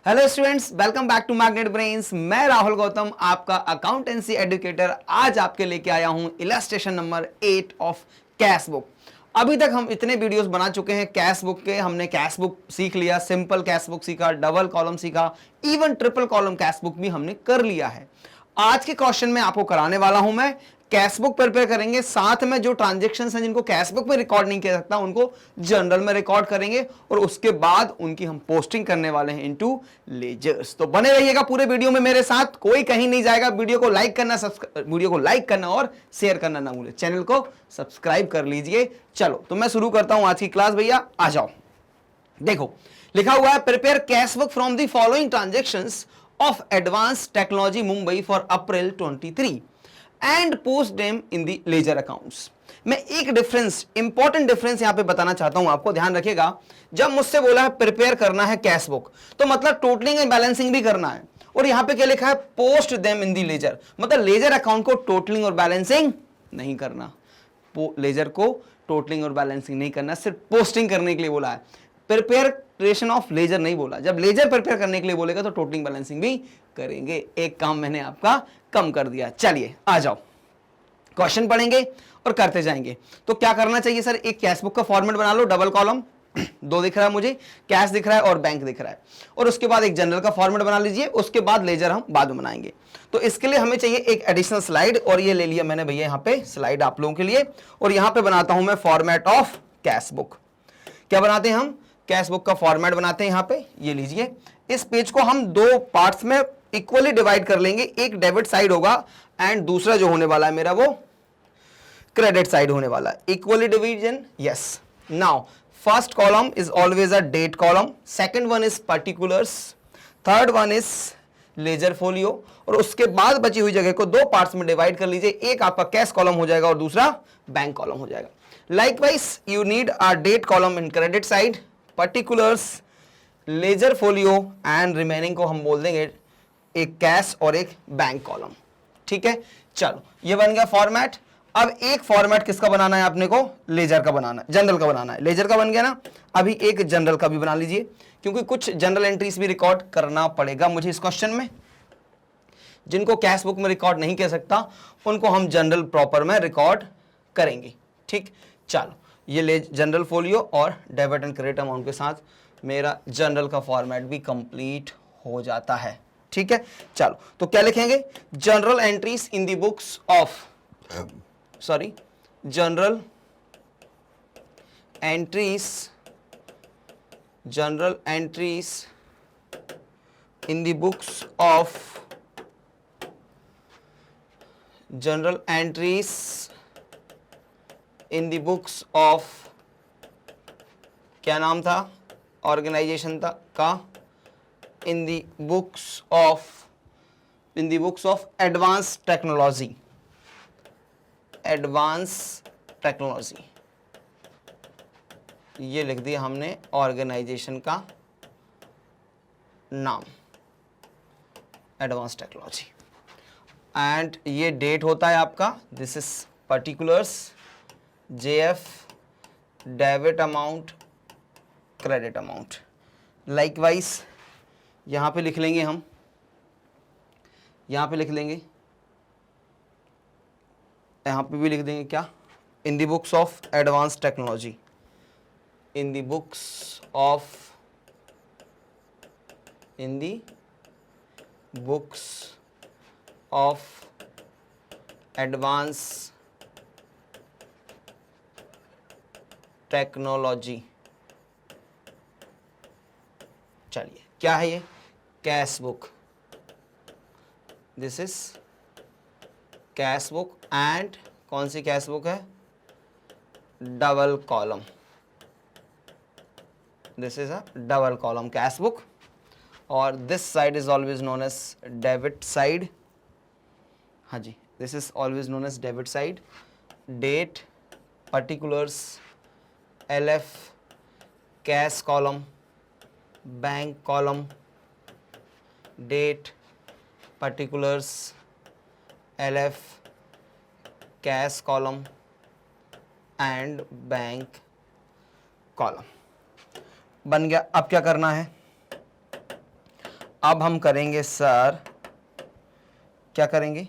Hello students, welcome back to Magnet Brains. मैं राहुल गौतम, आपका accountancy educator. आज आपके लेके आया हूं illustration number 8 of cash book. अभी तक हम इतने वीडियोस बना चुके हैं कैश बुक के। हमने कैश बुक सीख लिया, सिंपल कैश बुक सीखा, डबल कॉलम सीखा, even triple column cash book भी हमने कर लिया है। आज के क्वेश्चन में आपको कराने वाला हूं मैं कैश बुक प्रिपेयर करेंगे, साथ में जो ट्रांजैक्शंस हैं जिनको कैश बुक में रिकॉर्ड नहीं किया सकता उनको जनरल में रिकॉर्ड करेंगे, और उसके बाद उनकी हम पोस्टिंग करने वाले हैं इनटू लेजर्स। तो बने रहिएगा पूरे वीडियो में मेरे साथ, कोई कहीं नहीं जाएगा। वीडियो को लाइक करना और शेयर करना ना भूले, चैनल को सब्सक्राइब कर लीजिए। चलो तो मैं शुरू करता हूं आज की क्लास। भैया आ जाओ। देखो लिखा हुआ है, prepare cash book from the following transactions of advance technology Mumbai for April 23 and post them in the ledger accounts. मैं एक डिफरेंस, इंपॉर्टेंट डिफरेंस यहां पे बताना चाहता हूं, आपको ध्यान रखिएगा। जब मुझसे बोला है प्रिपेयर करना है कैश बुक, तो मतलब टोटलिंग एंड बैलेंसिंग भी करना है। और यहां पे क्या लिखा है, post them in the ledger, मतलब लेजर अकाउंट को टोटलिंग और बैलेंसिंग नहीं करना। लेजर को टोटलिंग और बैलेंसिंग नहीं करना, सिर्फ पोस्टिंग करने के लिए बोला है। प्रिपेयरेशन ऑफ लेजर नहीं बोला। जब लेजर प्रिपेयर करने के लिए बोलेगा तो टोटलिंग बैलेंसिंग भी करेंगे। एक काम मैंने आपका कम कर दिया। चलिए आ जाओ, क्वेश्चन पढ़ेंगे और करते जाएंगे। तो क्या करना चाहिए सर, एक कैश बुक का फॉर्मेट बना लो, डबल कॉलम दो दिख रहा है मुझे, कैश दिख रहा है और बैंक दिख रहा है, और उसके बाद एक जनरल का फॉर्मेट बना लीजिए। उसके बाद लेजर हम बाद में बनाएंगे। तो इसके लिए हमें चाहिए एक एडिशनल स्लाइड, और ये ले लिया मैंने भैया यहाँ पे स्लाइड आप लोगों के लिए। और यहाँ पे बनाता हूं मैं फॉर्मेट ऑफ कैश बुक। क्या बनाते हैं हम, कैश बुक का फॉर्मेट बनाते हैं। यहाँ पे ये लीजिए, इस पेज को हम दो पार्ट्स में इक्वली डिवाइड कर लेंगे। एक डेबिट साइड होगा एंड दूसरा जो होने वाला है मेरा वो क्रेडिट साइड होने वाला है। Equally division, yes. Now first column is always a date column, second one is particulars, third one is ledger folio. और उसके बाद बची हुई जगह को दो पार्ट्स में डिवाइड कर लीजिए। एक आपका कैश कॉलम हो जाएगा और दूसरा बैंक कॉलम हो जाएगा। Likewise, you need a date column in credit side, particulars, ledger folio and remaining को हम बोल देंगे एक कैश और एक बैंक कॉलम। ठीक है, चलो ये बन गया फॉर्मेट। अब एक फॉर्मेट किसका बनाना है आपने को, लेजर का बनाना है, जनरल का बनाना है। लेजर का बन गया ना, अभी एक जनरल का भी बना लीजिए, क्योंकि कुछ जनरल एंट्रीज भी रिकॉर्ड करना पड़ेगा मुझे इस क्वेश्चन में। जिनको कैश बुक में रिकॉर्ड नहीं कर सकता उनको हम जनरल प्रॉपर में रिकॉर्ड करेंगे। ठीक, चलो ये ले जनरल फोलियो और डेबिट एंड क्रेडिट अमाउंट के साथ मेरा जनरल का फॉर्मेट भी कंप्लीट हो जाता है। ठीक है, चलो तो क्या लिखेंगे, general entries in the books of general entries in the books of general entries in the books of, क्या नाम था ऑर्गेनाइजेशन था का, इन the books of advance technology. ये लिख दिया हमने ऑर्गेनाइजेशन का नाम, एडवांस टेक्नोलॉजी। एंड ये डेट होता है आपका, this is particulars, JF debit amount, credit amount. Likewise यहां पे लिख लेंगे हम, यहां पे लिख लेंगे, यहां पे भी लिख देंगे क्या, in the books of advance technology, in the books of advance technology. चलिए क्या है ये, cash book, this is cash book. And कौन सी कैश बुक है, double column, this is a double column cash book. और this side is always known as debit side. हाँ जी, this is always known as debit side. Date, particulars, LF cash column, bank column, date, particulars, LF cash column and bank column बन गया। अब क्या करना है, अब हम करेंगे सर, क्या करेंगे,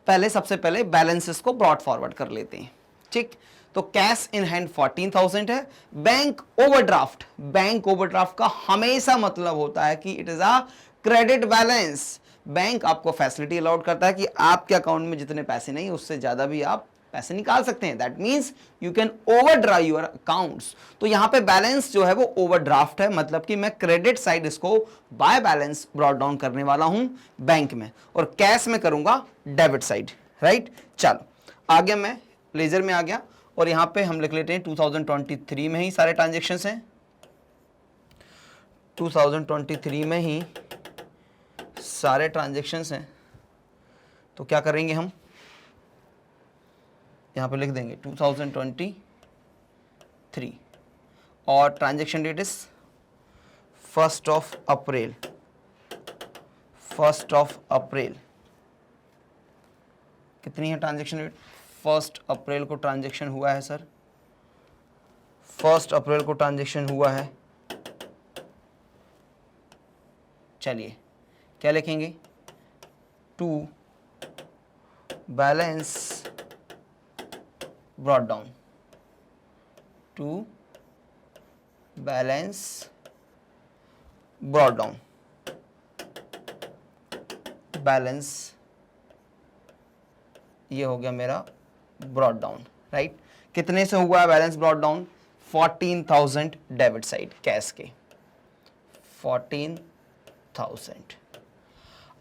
पहले सबसे पहले बैलेंसेस को ब्रॉड फॉरवर्ड कर लेते हैं। ठीक, तो कैश इन हैंड 14,000 है। बैंक ओवरड्राफ्ट, बैंक ओवरड्राफ्ट का हमेशा मतलब होता है कि it is a credit balance. Bank आपको फैसिलिटी अलाउड करता है कि आपके अकाउंट में जितने पैसे नहीं उससे ज्यादा भी आप पैसे निकाल सकते हैं। That means you can overdraw your accounts. तो यहां पे बैलेंस जो है वो ओवरड्राफ्ट है, मतलब कि मैं क्रेडिट साइड इसको बाय बैलेंस ब्रॉट डाउन करने वाला हूं बैंक में, और कैश में करूंगा डेबिट साइड। राइट, चलो आगे मैं लेजर में आ गया और यहां पे हम लिख लेते हैं 2023 में ही सारे ट्रांजेक्शन्स हैं, 2023 में ही सारे ट्रांजेक्शन्स हैं। तो क्या करेंगे हम, यहां पे लिख देंगे 2023 और ट्रांजेक्शन डेट इज 1 अप्रैल, 1 अप्रैल। कितनी है ट्रांजेक्शन डेट, 1 अप्रैल को ट्रांजेक्शन हुआ है सर, 1 अप्रैल को ट्रांजेक्शन हुआ है। चलिए क्या लिखेंगे, to balance brought down, to balance brought down, balance ये हो गया मेरा ब्रॉट डाउन। राइट, कितने से हुआ है balance brought down, 14,000 debit side cash के, 14,000।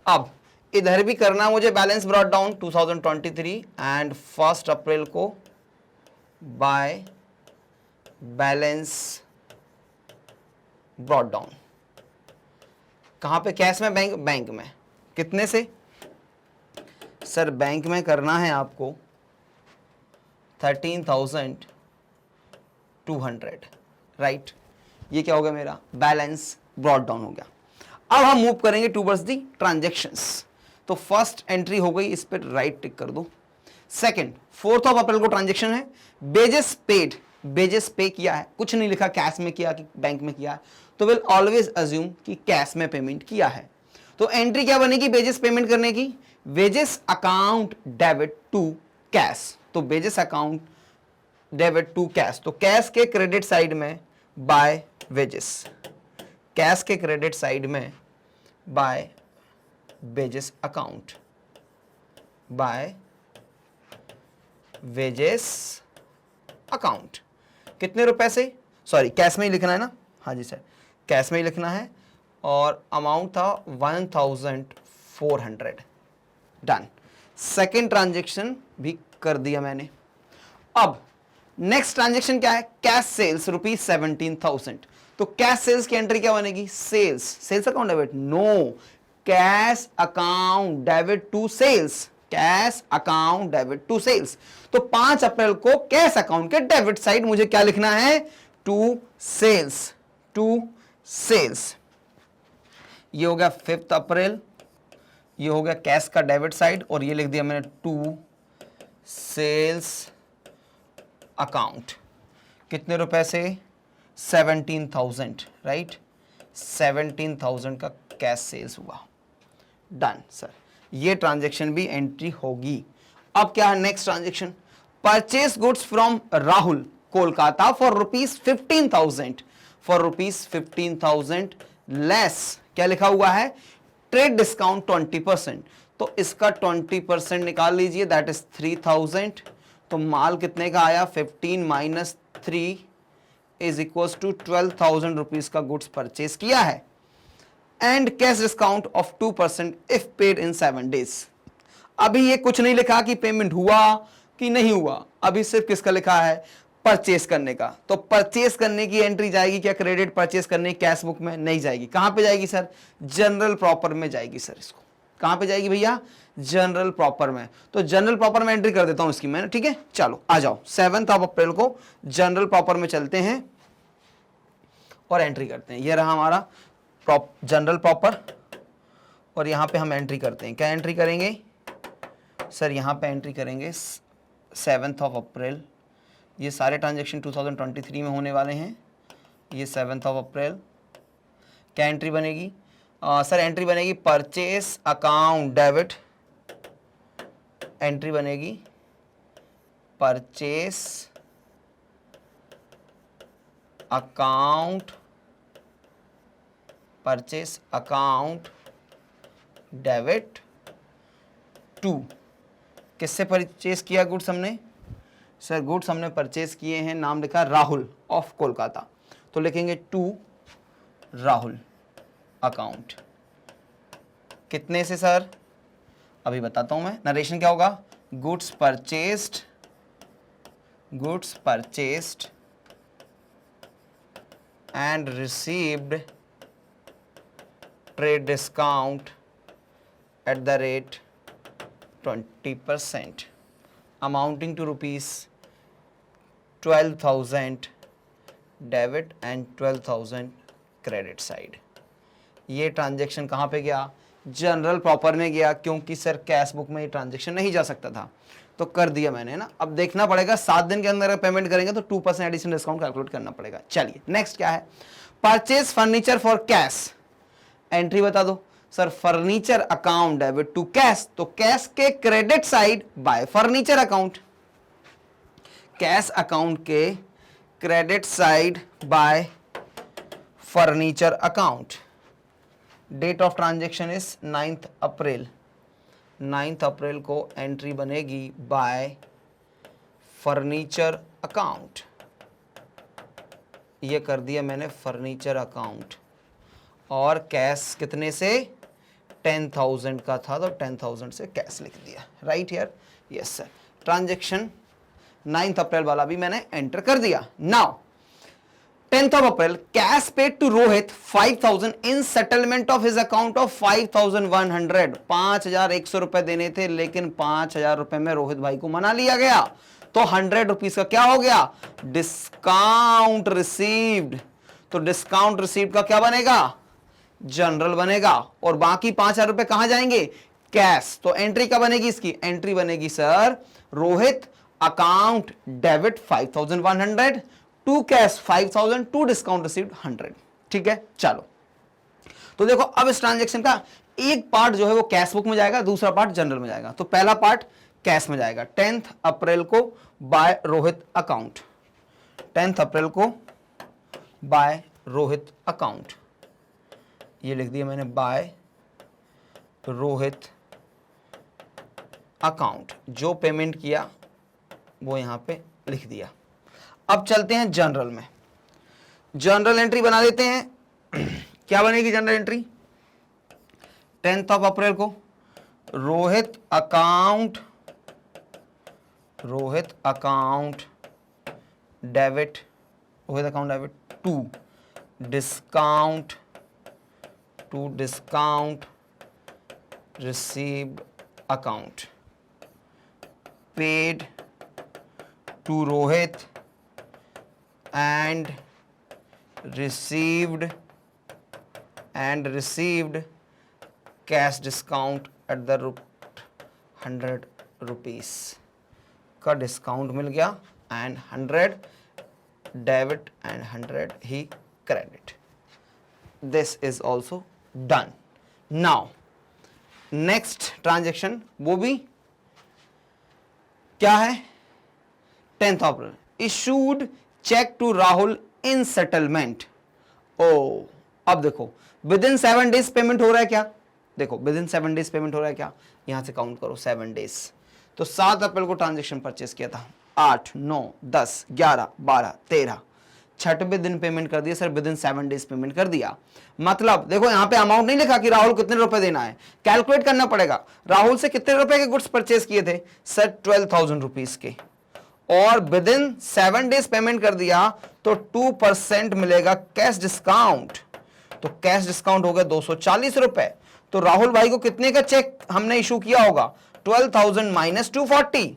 अब इधर भी करना मुझे बैलेंस ब्रॉट डाउन 2023 एंड 1 अप्रैल को बाय बैलेंस ब्रॉट डाउन। कहां पे, कैश में, बैंक, बैंक में। कितने से सर, बैंक में करना है आपको 13,200। राइट, ये क्या हो गया मेरा बैलेंस ब्रॉट डाउन हो गया। अब हम मूव करेंगे टूवर्ड्स दी ट्रांजेक्शंस। तो फर्स्ट एंट्री हो गई, इस पर राइट टिक कर दो। सेकंड, 4 अप्रैल को ट्रांजेक्शन है, बेजेस पेड, बेजेस पे किया है, कुछ नहीं लिखा कैश में किया कि बैंक में किया है, तो विल ऑलवेज अज्यूम कि कैश में पेमेंट किया है। तो एंट्री क्या बनेगी बेजेस पेमेंट करने की, wages account debit to cash. तो wages account debit to cash, तो कैश के क्रेडिट साइड में बाय वेजेस, कैश के क्रेडिट साइड में by wages account, by wages account. कितने रुपए से, सॉरी कैश में ही लिखना है ना, हाँ जी सर कैश में ही लिखना है, और अमाउंट था 1,400। डन, सेकेंड ट्रांजेक्शन भी कर दिया मैंने। अब नेक्स्ट ट्रांजेक्शन क्या है, कैश सेल्स ₹17,000। तो कैश सेल्स की एंट्री क्या बनेगी, sales, sales account debit, no, cash account debit to sales, cash account debit to sales. तो 5 अप्रैल को कैश अकाउंट के डेबिट साइड मुझे क्या लिखना है, टू सेल्स, टू सेल्स। ये हो गया 5 अप्रैल, ये हो गया कैश का डेबिट साइड, और ये लिख दिया मैंने टू सेल्स अकाउंट। कितने रुपए से, 17,000। राइट, 17,000 का कैश सेल्स हुआ। डन सर, ये ट्रांजेक्शन भी एंट्री होगी। अब क्या है next transaction, purchase goods from Rahul Kolkata for ₹15,000, for ₹15,000 less, क्या लिखा हुआ है, ट्रेड डिस्काउंट 20%। तो इसका 20% निकाल लीजिए, दैट इज 3,000। तो माल कितने का आया, 15 minus 3 is equals to 12,000 rupees का गुड्स परचेस किया है, and cash discount of 2% if paid in 7 days। अभी ये कुछ नहीं लिखा कि पेमेंट हुआ कि नहीं हुआ, अभी सिर्फ किसका लिखा है, परचेस करने का। तो परचेस करने की एंट्री जाएगी क्या, क्रेडिट परचेस करने की कैश बुक में नहीं जाएगी, कहां पे जाएगी सर, जनरल प्रॉपर में जाएगी। सर इसको कहां पे जाएगी भैया, जनरल प्रॉपर में। तो जनरल प्रॉपर में एंट्री कर देता हूं इसकी मैं, ठीक है। चलो आ जाओ, 7 अप्रैल को जनरल प्रॉपर में चलते हैं और एंट्री करते हैं। ये रहा हमारा जनरल प्रॉपर, और यहां पे हम एंट्री करते हैं। क्या एंट्री करेंगे सर, यहां पे एंट्री करेंगे 7 अप्रैल। ये सारे ट्रांजेक्शन 2023 में होने वाले हैं। ये 7 अप्रैल, क्या एंट्री बनेगी, सर एंट्री बनेगी परचेस अकाउंट डेबिट, एंट्री बनेगी purchase account, purchase account debit to, किससे परचेस किया गुड्स हमने? सर गुड्स हमने परचेस किए हैं, नाम लिखा राहुल ऑफ कोलकाता, तो लिखेंगे टू राहुल अकाउंट। कितने से सर? अभी बताता हूं मैं। नरेशन क्या होगा? Goods purchased and received trade discount at the rate 20% amounting to rupees 12,000 debit and 12,000 credit side. ये ट्रांजैक्शन कहाँ पे गया? जनरल प्रॉपर में गया, क्योंकि सर कैश बुक में ये ट्रांजैक्शन नहीं जा सकता था, तो कर दिया मैंने ना। अब देखना पड़ेगा 7 दिन के अंदर पेमेंट करेंगे तो 2% एडिशनल डिस्काउंट कैलकुलेट करना पड़ेगा। चलिए नेक्स्ट क्या है? Purchase furniture for cash, entry बता दो sir. Furniture account debit to cash, तो कैश के credit side by furniture account, cash account के credit side by furniture account. Date of transaction is 9th April, 9th April को entry बनेगी bye furniture account. ये कर दिया मैंने furniture account, और कैश कितने से? 10,000 का था, तो 10,000 से कैश लिख दिया, right here. Yes sir, transaction 9th अप्रैल वाला भी मैंने एंटर कर दिया। Now 10th of April, cash paid to Rohit 5,000 in settlement of his account of 5,100। 5,100 रुपए देने थे, लेकिन 5,000 रुपए में रोहित भाई को मना लिया गया, तो 100 रुपीज का क्या हो गया? Discount received. तो डिस्काउंट रिसीव्ड का क्या बनेगा? जनरल बनेगा, और बाकी 5,000 रुपए कहां जाएंगे? कैश। तो एंट्री क्या बनेगी इसकी? एंट्री बनेगी sir Rohit account debit 5,100 to cash 5,000 to discount received 100। ठीक है, चलो तो देखो अब इस ट्रांजैक्शन का एक पार्ट जो है वो कैश बुक में जाएगा, दूसरा पार्ट जनरल में जाएगा। तो पहला पार्ट कैश में जाएगा 10th अप्रैल को बाय रोहित अकाउंट, 10th अप्रैल को बाय रोहित अकाउंट, ये लिख दिया मैंने बाय रोहित अकाउंट। जो पेमेंट किया वो यहां पे लिख दिया। अब चलते हैं जनरल में, जनरल एंट्री बना देते हैं। क्या बनेगी general entry? 10th of April को Rohit account debit to discount received account paid to Rohit and received cash discount at the 100 rupees का डिस्काउंट मिल गया, एंड 100 डेबिट एंड 100 ही credit. This is also done. Now next transaction, वो भी क्या है? 10th April, issued cheque to Rahul in settlement. ओ अब देखो विद इन 7 डेज पेमेंट हो रहा है क्या? देखो विद इन 7 डेज पेमेंट हो रहा है क्या? यहां से काउंट करो 7 डेज। तो 7 अप्रैल को ट्रांजैक्शन परचेस किया था, 8, 9, 10, 11, 12, 13, 6वें दिन पेमेंट कर दिया sir, with in 7 days payment कर दिया। मतलब देखो यहां पे अमाउंट नहीं लिखा कि राहुल कितने रुपए देना है, कैलकुलेट करना पड़ेगा। राहुल से कितने रुपए के गुड्स परचेस किए थे सर? 12,000 रुपीज के, और विद इन 7 डेज पेमेंट कर दिया तो 2% मिलेगा कैश डिस्काउंट। तो कैश डिस्काउंट हो गया 240 रुपए। तो राहुल भाई को कितने का चेक हमने इशू किया होगा? 12,000 माइनस 240,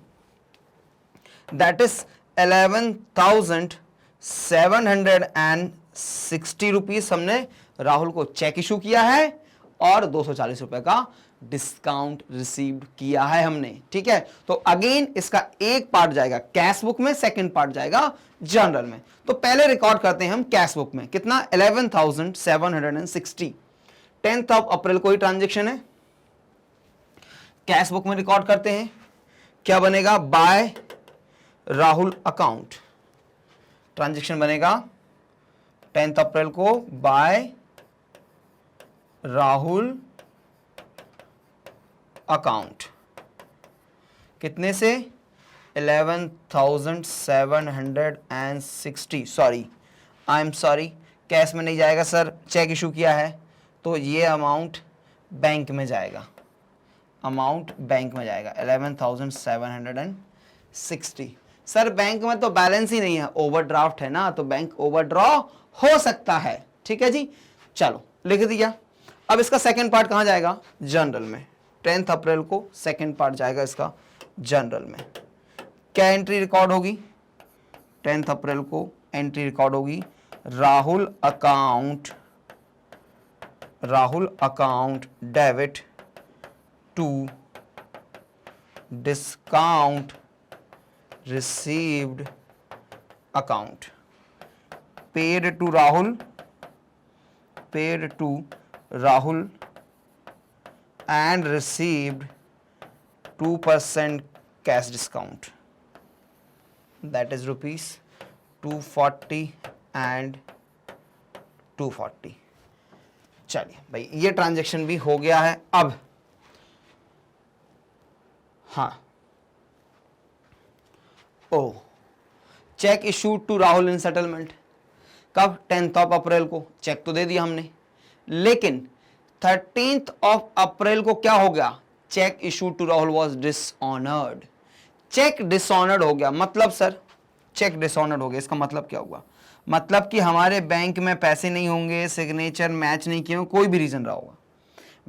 दैट इज 11,760 रुपीज हमने राहुल को चेक इशू किया है, और 240 रुपए का डिस्काउंट रिसीव्ड किया है हमने। ठीक है, तो अगेन इसका एक पार्ट जाएगा कैश बुक में, सेकंड पार्ट जाएगा जनरल में। तो पहले रिकॉर्ड करते हैं हम कैश बुक में कितना? 11,760। 10th ऑफ अप्रैल को ही ट्रांजेक्शन है, कैश बुक में रिकॉर्ड करते हैं। क्या बनेगा? Bye Rahul account. ट्रांजेक्शन बनेगा 10th अप्रैल को बाय राहुल अकाउंट। कितने से? 11,760। Sorry, I am sorry, cash में नहीं जाएगा सर, चेक इशू किया है तो ये अमाउंट बैंक में जाएगा, अमाउंट बैंक में जाएगा 11,760। सर बैंक में तो बैलेंस ही नहीं है, ओवरड्राफ्ट है ना, तो बैंक ओवरड्रॉ हो सकता है। ठीक है जी, चलो लिख दिया। अब इसका सेकंड पार्ट कहां जाएगा? जनरल में। 10th अप्रैल को सेकंड पार्ट जाएगा इसका जनरल में। क्या एंट्री रिकॉर्ड होगी? 10th अप्रैल को एंट्री रिकॉर्ड होगी Rahul account debit to discount received account, paid to Rahul and received 2% cash discount, that is rupees 240 and 240। चलिए भाई, ये ट्रांजैक्शन भी हो गया है। अब हाँ, ओ cheque issued to Rahul in settlement. कब? 10th ऑफ अप्रैल को। चेक तो दे दिया हमने, लेकिन 13th ऑफ अप्रैल को क्या हो गया? Cheque issued to Rahul was dishonoured. Cheque dishonoured हो गया, मतलब सर चेक डिसऑनर्ड हो गया, इसका मतलब क्या हुआ? मतलब कि हमारे बैंक में पैसे नहीं होंगे, सिग्नेचर मैच नहीं किए, कोई भी रीजन रहा होगा।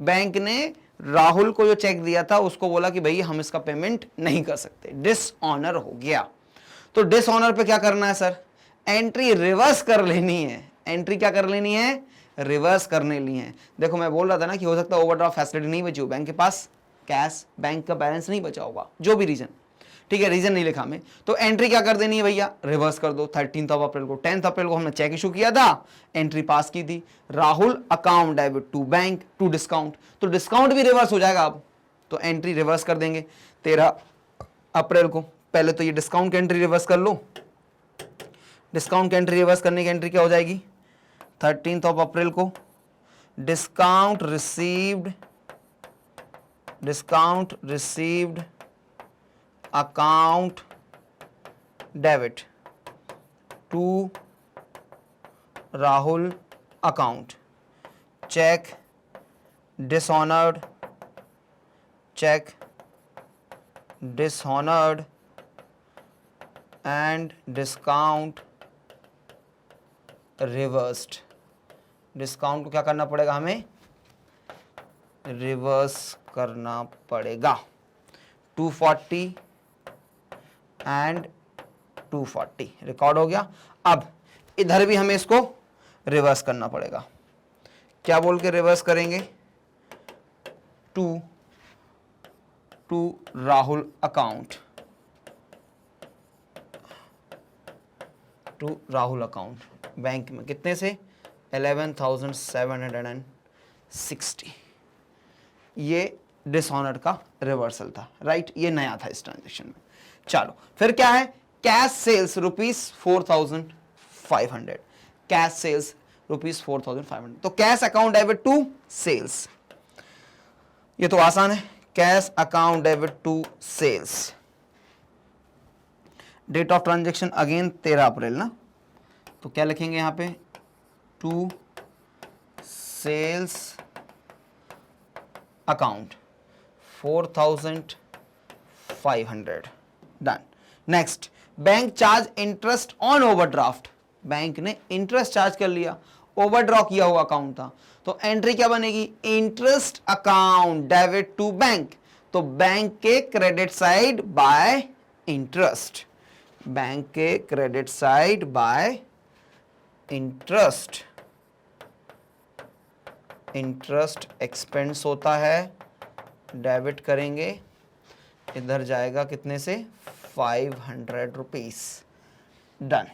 बैंक ने राहुल को जो चेक दिया था उसको बोला कि भाई हम इसका पेमेंट नहीं कर सकते, डिसऑनर हो गया। तो डिसऑनर पे क्या करना है सर? एंट्री रिवर्स कर लेनी है। एंट्री क्या कर लेनी है? रिवर्स करने लिए हैं। देखो मैं बोल रहा था ना कि हो सकता है ओवरड्राफ्ट फैसिलिटी नहीं बची हो, बैंक के पास कैश, बैंक का बैलेंस नहीं बचा होगा, जो भी रीजन। ठीक है, रीजन नहीं लिखा हमें, तो एंट्री क्या कर देनी है भैया? रिवर्स कर दो। 13th ऑफ अप्रैल को, 10th अप्रैल को हमने चेक इशू किया था, एंट्री पास की थी, Rahul account debit to bank to discount, तो डिस्काउंट भी रिवर्स हो जाएगा अब, तो एंट्री रिवर्स कर देंगे 13 अप्रैल को। पहले तो ये डिस्काउंट की एंट्री रिवर्स कर लो। डिस्काउंट की एंट्री रिवर्स करने की एंट्री क्या हो जाएगी? 13th ऑफ अप्रैल को discount received account debit to Rahul account, cheque dishonoured and discount reversed. Discount को क्या करना पड़ेगा? हमें रिवर्स करना पड़ेगा। 240 एंड 240 रिकॉर्ड हो गया। अब इधर भी हमें इसको रिवर्स करना पड़ेगा। क्या बोल के रिवर्स करेंगे? टू राहुल अकाउंट, बैंक में कितने से? 11,760। ये डिसऑनर्ड का रिवर्सल था, राइट? ये नया था इस ट्रांजेक्शन में। चलो फिर क्या है? Cash sales ₹4,500, cash sales ₹4,500। तो cash account debit to sales, ये तो आसान है। Cash account debit to sales, date of transaction again 13 April ना, तो क्या लिखेंगे यहां पे? To sales account 4,500, done. Next, bank charge interest on overdraft, bank ने इंटरेस्ट चार्ज कर लिया, ओवरड्रॉ किया हुआ अकाउंट था, तो एंट्री क्या बनेगी? Interest account debit to bank, तो बैंक के credit side by interest, bank के credit side by interest. Interest expense होता है, डेबिट करेंगे, इधर जाएगा कितने से? 500 rupees, done.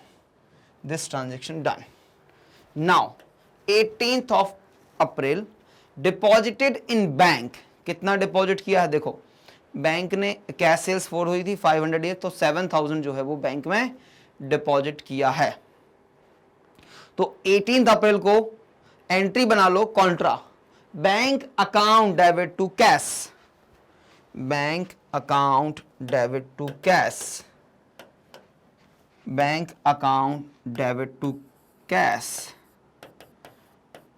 This transaction done. Now 18th of April deposited in bank, कितना डिपॉजिट किया है, देखो बैंक ने कैश सेल्स 4 हुई थी 500, तो 7000 जो है वो बैंक में डिपॉजिट किया है। तो 18 अप्रैल को एंट्री बना लो contra, bank account debit to cash, bank account debit to cash, bank account debit to cash,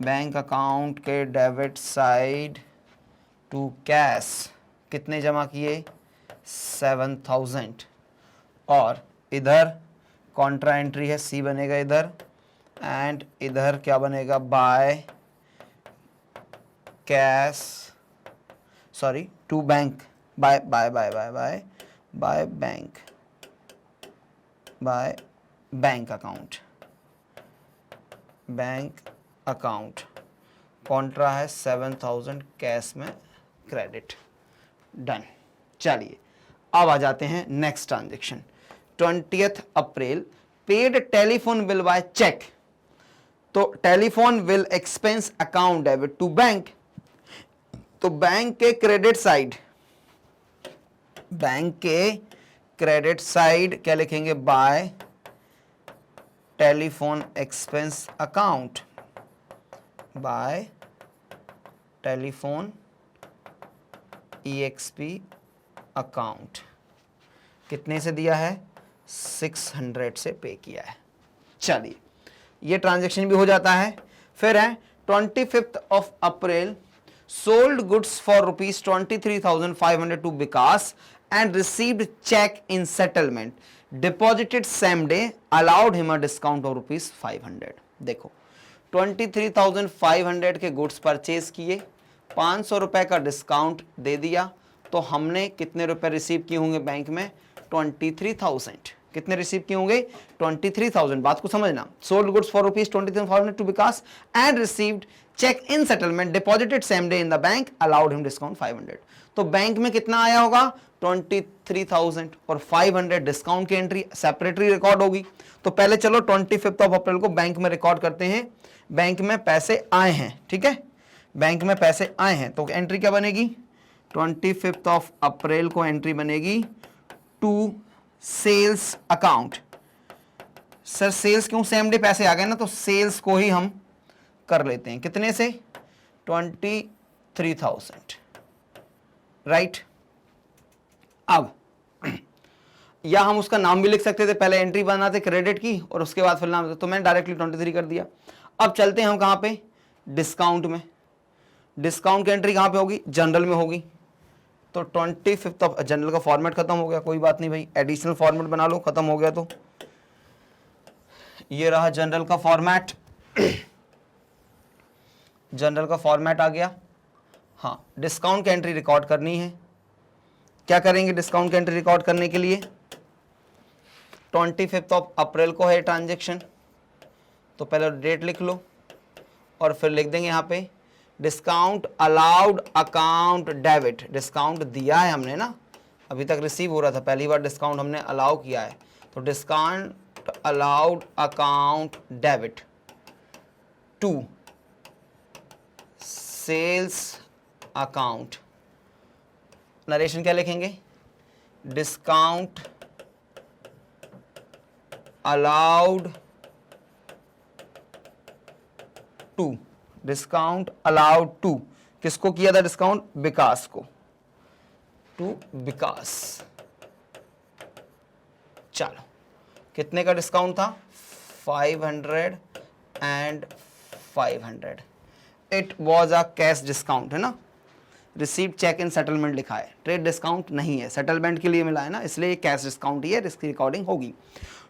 bank account के डेबिट साइड टू कैश कितने जमा किए 7000, और इधर कॉन्ट्रा एंट्री है सी बनेगा इधर, एंड इधर क्या बनेगा by cash, sorry to bank, by by by by by by bank, by bank account, bank account, contra है 7000 कैश में क्रेडिट, डन। चलिए अब आ जाते हैं next transaction. 20 April paid telephone bill by cheque, तो telephone bill expense account debit to bank, तो bank के क्रेडिट साइड, बैंक के क्रेडिट साइड क्या लिखेंगे by telephone expense account, by telephone EXP account, कितने से दिया है 600 से पे किया है। चलिए ये ट्रांजैक्शन भी हो जाता है। फिर है 25 April sold goods for ₹23,500 to Vikas and received cheque in settlement, deposited same day, allowed him a discount of ₹500। देखो 23,500 के गुड्स परचेज किए, 500 रुपए का डिस्काउंट दे दिया, तो हमने कितने रुपए रिसीव किए होंगे बैंक में 23,000, कितने रिसीव किए होंगे 23,000। बात को समझना, sold goods for ₹23,500 to Vikas and received cheque in settlement, deposited same day in the bank, allowed him discount 500। तो बैंक में कितना आया होगा 23,000 और 500 डिस्काउंट की एंट्री सेपरेटली रिकॉर्ड होगी। तो पहले चलो 25 अप्रैल को बैंक में रिकॉर्ड करते हैं, बैंक में पैसे आए हैं, ठीक है, बैंक में पैसे आए हैं, तो एंट्री क्या बनेगी 25 अप्रैल को एंट्री बनेगी to sales account. Sir sales क्यों, सेम डे पैसे आ गए ना, तो सेल्स को ही हम कर लेते हैं, कितने से 23,000, राइट। अब या हम उसका नाम भी लिख सकते थे, पहले एंट्री बनाते क्रेडिट की और उसके बाद फिर नाम, तो मैंने डायरेक्टली 23 कर दिया। अब चलते हैं हम कहाँ पे, डिस्काउंट में। डिस्काउंट की एंट्री कहाँ पे होगी, जनरल में होगी। तो 25 जनरल का फॉर्मेट खत्म हो गया, कोई बात नहीं भाई, एडिशनल फॉर्मेट बना लो, खत्म हो गया। तो ये रहा जनरल का फॉर्मेट, जनरल का फॉर्मेट आ गया। हाँ, डिस्काउंट की एंट्री रिकॉर्ड करनी है, क्या करेंगे डिस्काउंट की एंट्री रिकॉर्ड करने के लिए, 25 अप्रैल को है ट्रांजेक्शन, तो पहले डेट लिख लो और फिर लिख देंगे यहाँ पे discount allowed account debit, discount दिया है हमने ना, अभी तक रिसीव हो रहा था, पहली बार डिस्काउंट हमने अलाउ किया है, तो discount allowed account debit to sales account. Narration क्या लिखेंगे, discount allowed to, discount allowed to, किसको किया था डिस्काउंट, विकास को, टू विकास। चलो कितने का डिस्काउंट था 500 and 500, it was a cash discount, है ना, रिसीव चेक इन सेटलमेंट लिखा है, ट्रेड डिस्काउंट नहीं है, सेटलमेंट के लिए मिला है ना, इसलिए कैश डिस्काउंट ही है, इसकी रिकॉर्डिंग होगी।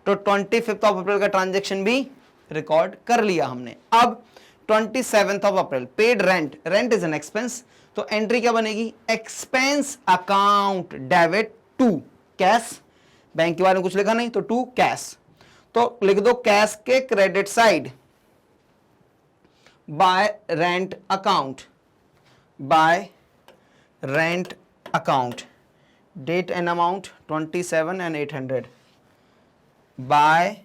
तो 25 अप्रैल का ट्रांजेक्शन भी रिकॉर्ड कर लिया हमने। अब 27 April paid rent, rent is an expense, तो एंट्री क्या बनेगी, expense account debit to cash, bank के बारे में कुछ लिखा नहीं तो टू कैश, तो लिख दो कैश के credit side by rent account, by rent account, date and amount 27 and 800, by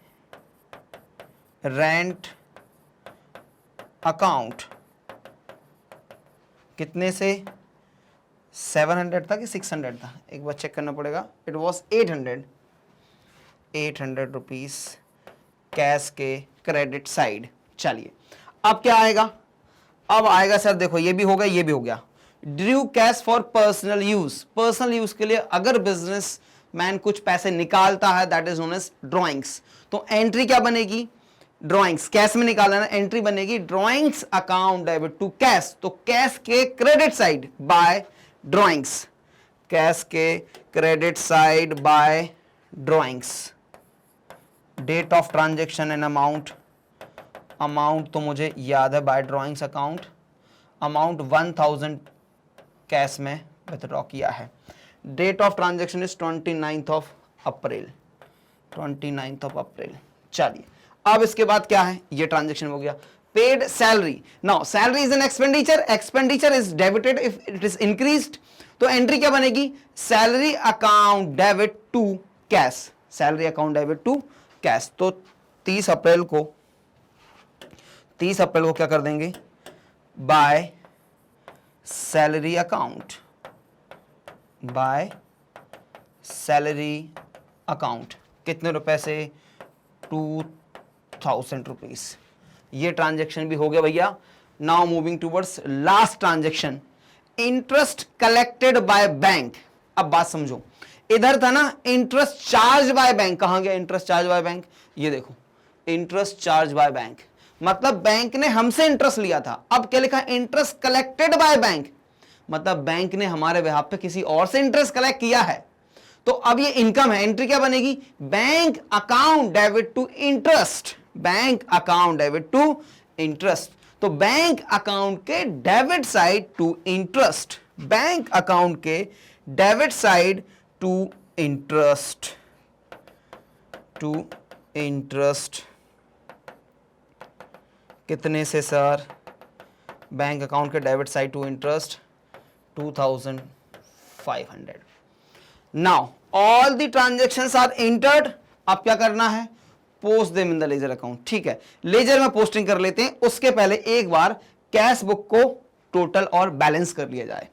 rent account कितने से 700 था कि 600 था, एक बार चेक करना पड़ेगा। इट वॉज 800 रुपीज कैश के क्रेडिट साइड। चलिए अब क्या आएगा, अब आएगा सर देखो ये भी हो गया ये भी हो गया। Drew cash for personal use, personal use के लिए अगर बिजनेस मैन कुछ पैसे निकालता है that is known as drawings. तो एंट्री क्या बनेगी, ड्रॉइंग्स, कैश में निकालना है, एंट्री बनेगी drawings account debit to cash. तो कैश के credit side by drawings, cash के credit side by drawings. Date of transaction and amount, amount तो मुझे याद है by drawings account, amount 1000 cash में विथड्रॉ किया है। डेट ऑफ ट्रांजेक्शन इज 29 अप्रैल, 29 अप्रैल। चलिए अब इसके बाद क्या है, ये ट्रांजेक्शन हो गया। Paid salary, now salary is an expenditure, expenditure is debited if it is increased. तो एंट्री क्या बनेगी, salary account debit to cash, salary account debit to cash. तो 30 अप्रैल को क्या कर देंगे, by salary account, by salary account, कितने रुपए से 2000 रुपीज। ये ट्रांजेक्शन भी हो गया भैया। Now moving towards last transaction, interest collected by bank. अब बात समझो, इधर था ना इंटरेस्ट चार्ज बाय बैंक, कहां गया इंटरेस्ट चार्ज बाय बैंक, ये देखो इंटरेस्ट चार्ज बाय बैंक, मतलब बैंक ने हमसे इंटरेस्ट लिया था। अब क्या लिखा, इंटरेस्ट कलेक्टेड बाय बैंक, मतलब बैंक ने हमारे बिहाफ पे किसी और से इंटरेस्ट कलेक्ट किया है। तो अब ये इनकम है, एंट्री क्या बनेगी, bank account debit to interest, bank account debit to interest. तो बैंक अकाउंट के debit side to interest, bank account के debit side to interest, to interest. कितने से सर, बैंक अकाउंट के debit side to interest 2500। Now all the transactions are entered. अब क्या करना है, post them in the ledger account. ठीक है, लेजर में पोस्टिंग कर लेते हैं, उसके पहले एक बार कैश बुक को टोटल और बैलेंस कर लिया जाए,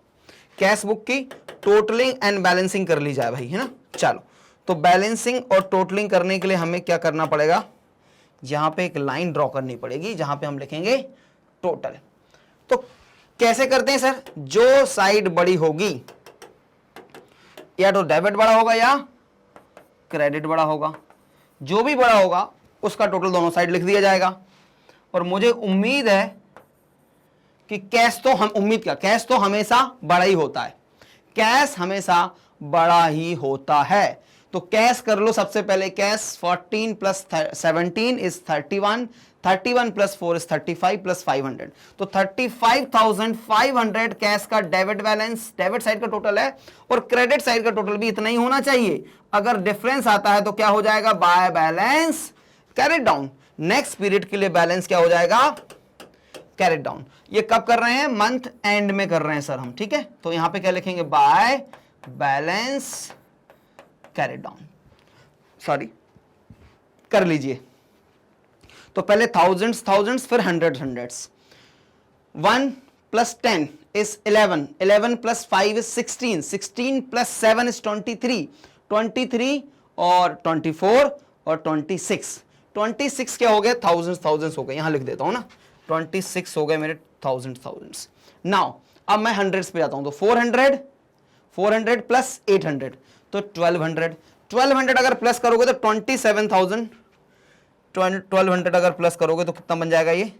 कैश बुक की टोटलिंग एंड बैलेंसिंग कर ली जाए भाई, है ना। चलो तो बैलेंसिंग और टोटलिंग करने के लिए हमें क्या करना पड़ेगा, यहां पे एक लाइन ड्रॉ करनी पड़ेगी जहां पे हम लिखेंगे टोटल। तो कैसे करते हैं सर, जो साइड बड़ी होगी या तो डेबिट बड़ा होगा या क्रेडिट बड़ा होगा, जो भी बड़ा होगा उसका टोटल दोनों साइड लिख दिया जाएगा। और मुझे उम्मीद है कि कैश तो हम, उम्मीद क्या, कैश तो हमेशा बड़ा ही होता है, कैश हमेशा बड़ा ही होता है। तो कैश कर लो सबसे पहले, cash 14 plus 17 is 31, 31 plus 4 is 35 plus 500, तो 35,500 कैश का डेबिट बैलेंस, डेबिट साइड का टोटल है। और क्रेडिट साइड का टोटल भी इतना ही होना चाहिए। अगर डिफरेंस आता है तो क्या हो जाएगा, by balance carried down. Next period के लिए बैलेंस क्या हो जाएगा, कैरिड डाउन। ये कब कर रहे हैं, मंथ एंड में कर रहे हैं सर हम, ठीक है। तो यहां पे क्या लिखेंगे, by balance carried down, sorry कर लीजिए। तो पहले थाउजेंड्स थाउजेंड्स, फिर hundreds hundreds. 1 plus 10 is 11, 11 plus 5 is 16, 16 plus 7 is 23, 23 और 24 और 26, 26 क्या हो गए, थाउजेंड्स थाउजेंड्स हो गए, यहां लिख देता हूं ना, 26 हो गए मेरे थाउजेंड्स थाउजेंड्स। नाउ अब मैं हंड्रेड्स पे जाता हूं, तो 400, 400 प्लस 800 तो 1200, 1200 अगर प्लस करोगे तो 27,000, 1200 अगर प्लस करोगे तो कितना बन जाएगा ये,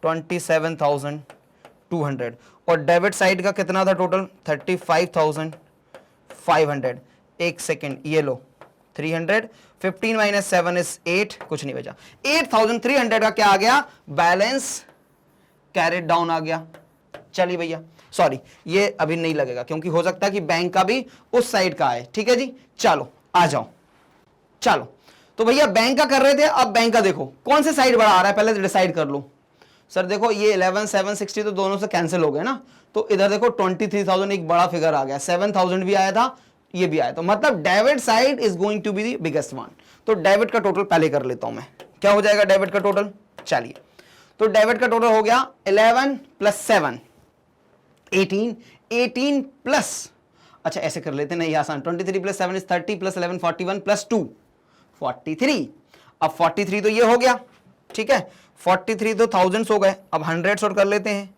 27,200। और डेबिट साइड का कितना था टोटल, 35,500। एक सेकेंड, ये लो 300, 15 माइनस 7 इज 8, कुछ नहीं बचा, 8,300 का क्या आ गया, बैलेंस कैरिड डाउन आ गया। चलिए भैया, सॉरी ये अभी नहीं लगेगा क्योंकि हो सकता है कि बैंक का भी उस साइड का है, ठीक है जी। चलो आ जाओ, चलो तो भैया बैंक का कर रहे थे, अब बैंक का देखो कौन से साइड बड़ा आ रहा है, पहले डिसाइड कर लो। सर देखो ये 11,760 तो दोनों से कैंसिल हो गए ना, तो इधर देखो 23,000 एक बड़ा फिगर आ गया, 7,000 भी आया था, ये भी आया, तो मतलब debit side is going to be the biggest one. तो डेबिट का टोटल पहले कर लेता हूं मैं, क्या हो जाएगा डेबिट का टोटल, चलिए तो डेबिट का टोटल हो गया 11 प्लस 7 18, 18 प्लस, अच्छा ऐसे कर लेते हैं, नहीं आसान, 23 प्लस 7 इज 30 प्लस 11 41 प्लस 2 43। अब 43 तो ये हो गया, ठीक है, 43 तो थाउजेंड्स हो गए, अब हंड्रेड्स और कर लेते हैं,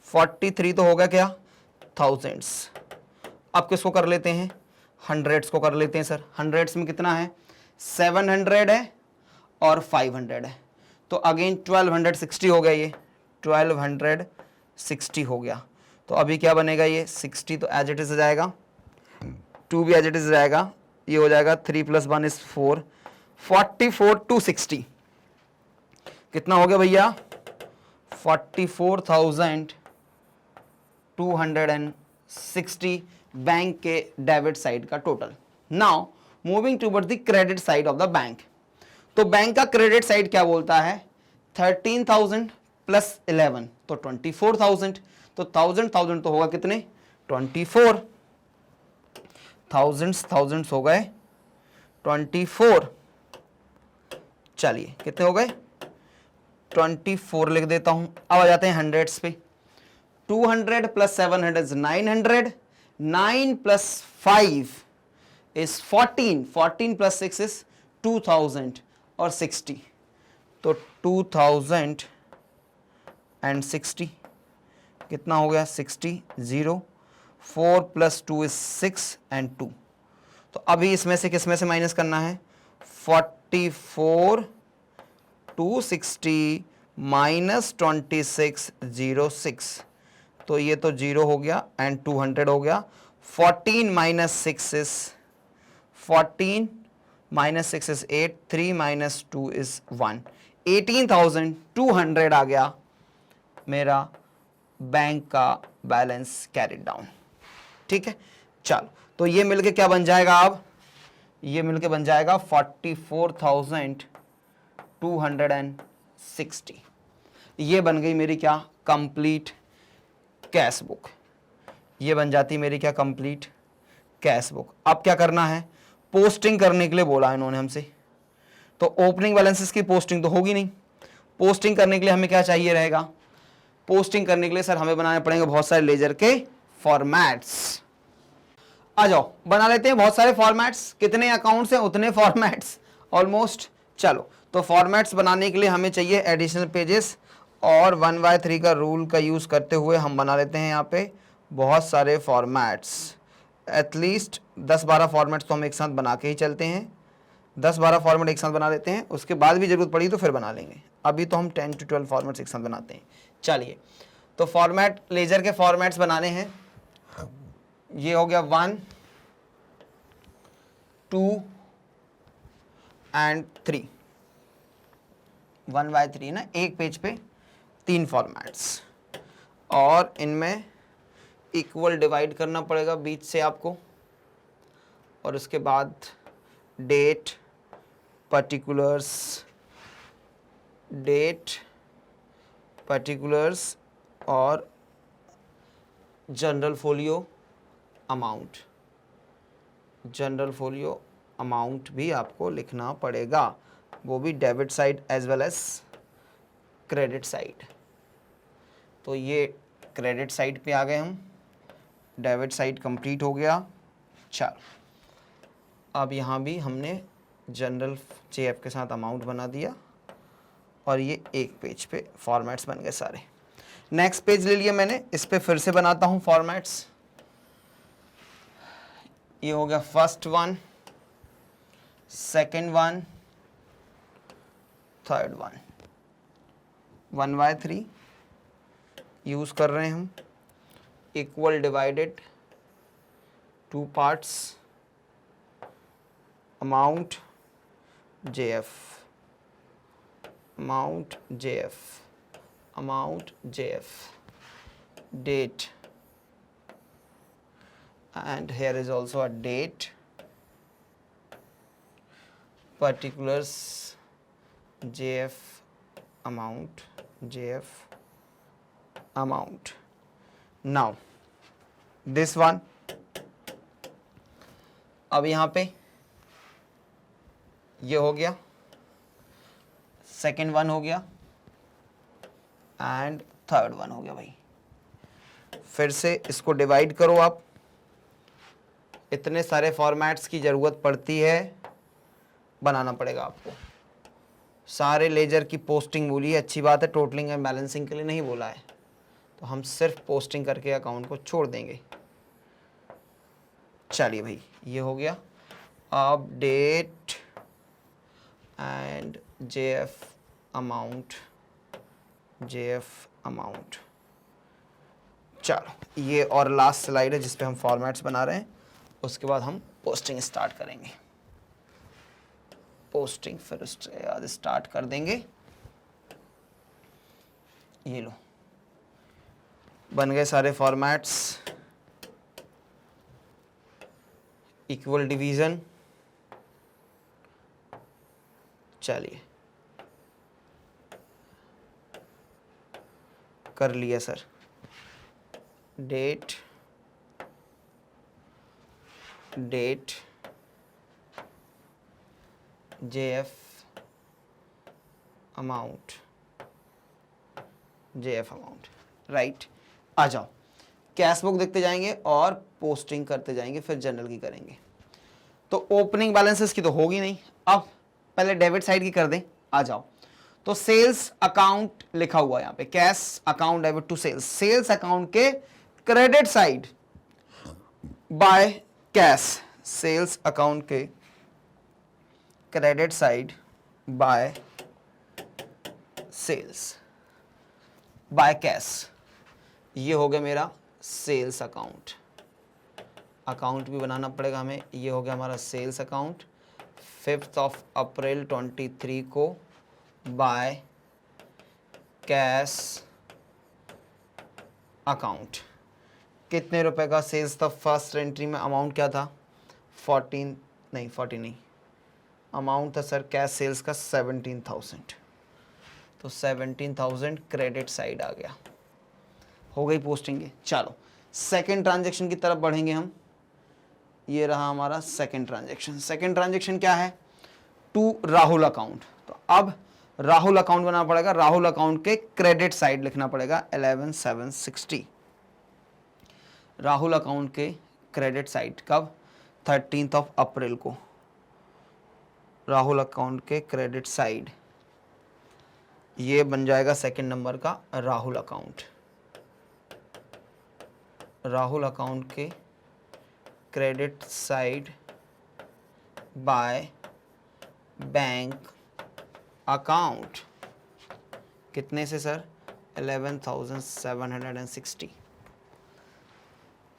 43 तो हो गया क्या, थाउजेंड्स। अब किसको कर लेते हैं, हंड्रेड्स को कर लेते हैं सर। हंड्रेड्स में कितना है, 700 है और 500 है, तो अगेन 1260 हो गया, ये 1260 हो गया। तो अभी क्या बनेगा, ये 60 तो एज इट इज जाएगा, 2 भी एज इट इज जाएगा, ये हो जाएगा 3 प्लस 1 इज 4, 44 टू 60 कितना हो गया भैया, 44,260 बैंक के डेबिट साइड का total. Now moving toward the credit side of the bank, तो बैंक का क्रेडिट साइड क्या बोलता है, 13,000 प्लस 11 तो 24,000, तो 1000 तो होगा कितने, 24 थाउजेंड्स हो गए 24, चलिए कितने हो गए 24 लिख देता हूं। अब आ जाते हैं हंड्रेड्स पे, 200 plus 700 is 900, 9 plus 5 is 14, 14 plus 6 is 2000 और 60, तो 2060 कितना हो गया, 60, 0, 4 प्लस 2 इज 6 एंड 2, तो अभी इसमें से किस में से माइनस करना है, 44 260 माइनस 2606, तो ये तो 0 हो गया एंड 200 हो गया, 14 minus 6 is 14 minus 6 is 8, 3 minus 2 is 1, 18,200 आ गया मेरा बैंक का बैलेंस कैरिड डाउन, ठीक है। चलो तो ये मिलके क्या बन जाएगा, अब ये मिलके बन जाएगा 44,260, ये बन गई मेरी क्या, कंप्लीट कैश बुक, ये बन जाती मेरी क्या, कंप्लीट कैश बुक। अब क्या करना है, पोस्टिंग करने के लिए बोला इन्होंने हमसे, तो ओपनिंग बैलेंसेस की पोस्टिंग तो होगी नहीं, पोस्टिंग करने के लिए हमें क्या चाहिए रहेगा, पोस्टिंग करने के लिए सर हमें बनाने पड़ेंगे बहुत सारे लेजर के फॉर्मेट्स। आ जाओ बना लेते हैं बहुत सारे फॉर्मेट्स, कितने अकाउंट्स हैं उतने फॉर्मेट्स ऑलमोस्ट। चलो तो फॉर्मेट्स बनाने के लिए हमें चाहिए एडिशनल पेजेस, और 1/3 का रूल का यूज़ करते हुए हम बना लेते हैं यहाँ पे बहुत सारे फॉर्मेट्स, एटलीस्ट 10-12 फॉर्मेट्स तो हम एक साथ बना के ही चलते हैं, 10-12 फॉर्मेट एक साथ बना लेते हैं, उसके बाद भी ज़रूरत पड़ी तो फिर बना लेंगे, अभी तो हम 10 to 12 फॉर्मेट्स एक साथ बनाते हैं। चलिए तो फॉर्मेट, लेजर के फॉर्मेट्स बनाने हैं, ये हो गया 1 2 एंड 3, 1/3 ना, एक पेज पे 3 फॉर्मेट्स, और इनमें इक्वल डिवाइड करना पड़ेगा बीच से आपको, और उसके बाद डेट, पर्टिकुलर्स और जनरल फोलियो अमाउंट भी आपको लिखना पड़ेगा, वो भी debit side as well as credit side. तो ये क्रेडिट साइड पे आ गए हम, डेबिट साइड कंप्लीट हो गया। चलो अब यहाँ भी हमने जनरल जेएफ के साथ अमाउंट बना दिया, और ये एक पेज पे फॉर्मेट्स बन गए सारे। नेक्स्ट पेज ले लिया मैंने, इस पे फिर से बनाता हूँ फॉर्मेट्स, ये हो गया first one, second one, third one, 1/3 use कर रहे हैं हम, equal divided 2 parts, amount JF, date, and here is also a date, particulars JF amount, now this one, अब यहाँ पे ये हो गया, सेकेंड वन हो गया एंड थर्ड वन हो गया भाई। फिर से इसको डिवाइड करो आप, इतने सारे फॉर्मेट्स की ज़रूरत पड़ती है, बनाना पड़ेगा आपको। सारे लेजर की पोस्टिंग बोली है, अच्छी बात है, टोटलिंग एंड बैलेंसिंग के लिए नहीं बोला है, तो हम सिर्फ पोस्टिंग करके अकाउंट को छोड़ देंगे। चलिए भाई, ये हो गया। अब डेट एंड जेएफ अमाउंट, चलो ये और लास्ट स्लाइड है जिस पे हम फॉर्मेट्स बना रहे हैं, उसके बाद हम पोस्टिंग स्टार्ट करेंगे। पोस्टिंग फिर उसके बाद स्टार्ट कर देंगे। ये लो, बन गए सारे फॉर्मेट्स। इक्वल डिवीजन, चलिए कर लिया sir. Date JF amount, right. आ जाओ, कैश बुक देखते जाएंगे और पोस्टिंग करते जाएंगे, फिर जनरल की करेंगे। तो ओपनिंग बैलेंसेस की तो होगी नहीं, अब पहले डेबिट साइड की कर दें। आ जाओ, तो सेल्स अकाउंट लिखा हुआ है यहाँ पे, cash account debit to sales, sales account के credit side by cash, sales account के credit side by sales by cash. ये हो गया मेरा सेल्स अकाउंट भी बनाना पड़ेगा हमें। ये हो गया हमारा सेल्स अकाउंट 5 अप्रैल 23 को बाय कैश अकाउंट। कितने रुपए का सेल्स था? फर्स्ट एंट्री में अमाउंट क्या था? 40 नहीं, अमाउंट था सर कैश सेल्स का 17,000, तो 17,000 क्रेडिट साइड आ गया। हो गई पोस्टिंग। चलो सेकंड ट्रांजैक्शन की तरफ बढ़ेंगे हम। ये रहा हमारा सेकंड ट्रांजैक्शन क्या है? To Rahul account. तो अब राहुल अकाउंट बनाना पड़ेगा, राहुल अकाउंट के क्रेडिट साइड लिखना पड़ेगा 11,760। राहुल अकाउंट के क्रेडिट साइड कब? 13 अप्रैल को। राहुल अकाउंट के क्रेडिट साइड, ये बन जाएगा सेकंड नंबर का राहुल अकाउंट। राहुल अकाउंट के credit side by bank account. कितने से सर? 11,760।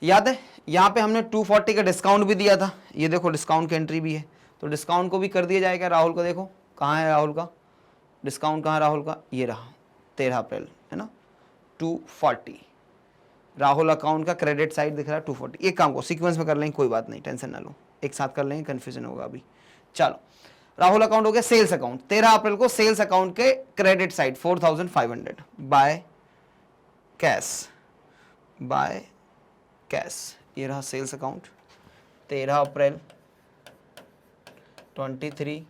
याद है यहाँ पे हमने 240 का डिस्काउंट भी दिया था, ये देखो डिस्काउंट की एंट्री भी है, तो डिस्काउंट को भी कर दिया जाएगा। राहुल को देखो कहाँ है राहुल का डिस्काउंट, कहाँ राहुल का? ये रहा 13 अप्रैल है ना, 240। राहुल अकाउंट का क्रेडिट साइड दिख रहा है 240। एक काम को सीक्वेंस में कर लेंगे, कोई बात नहीं, टेंशन ना लो, एक साथ कर लेंगे, कंफ्यूजन होगा अभी। चलो राहुल अकाउंट हो गया सेल्स अकाउंट। 13 अप्रैल को सेल्स अकाउंट के क्रेडिट साइड 4,500 बाय कैश। ये रहा सेल्स अकाउंट 13 अप्रैल 23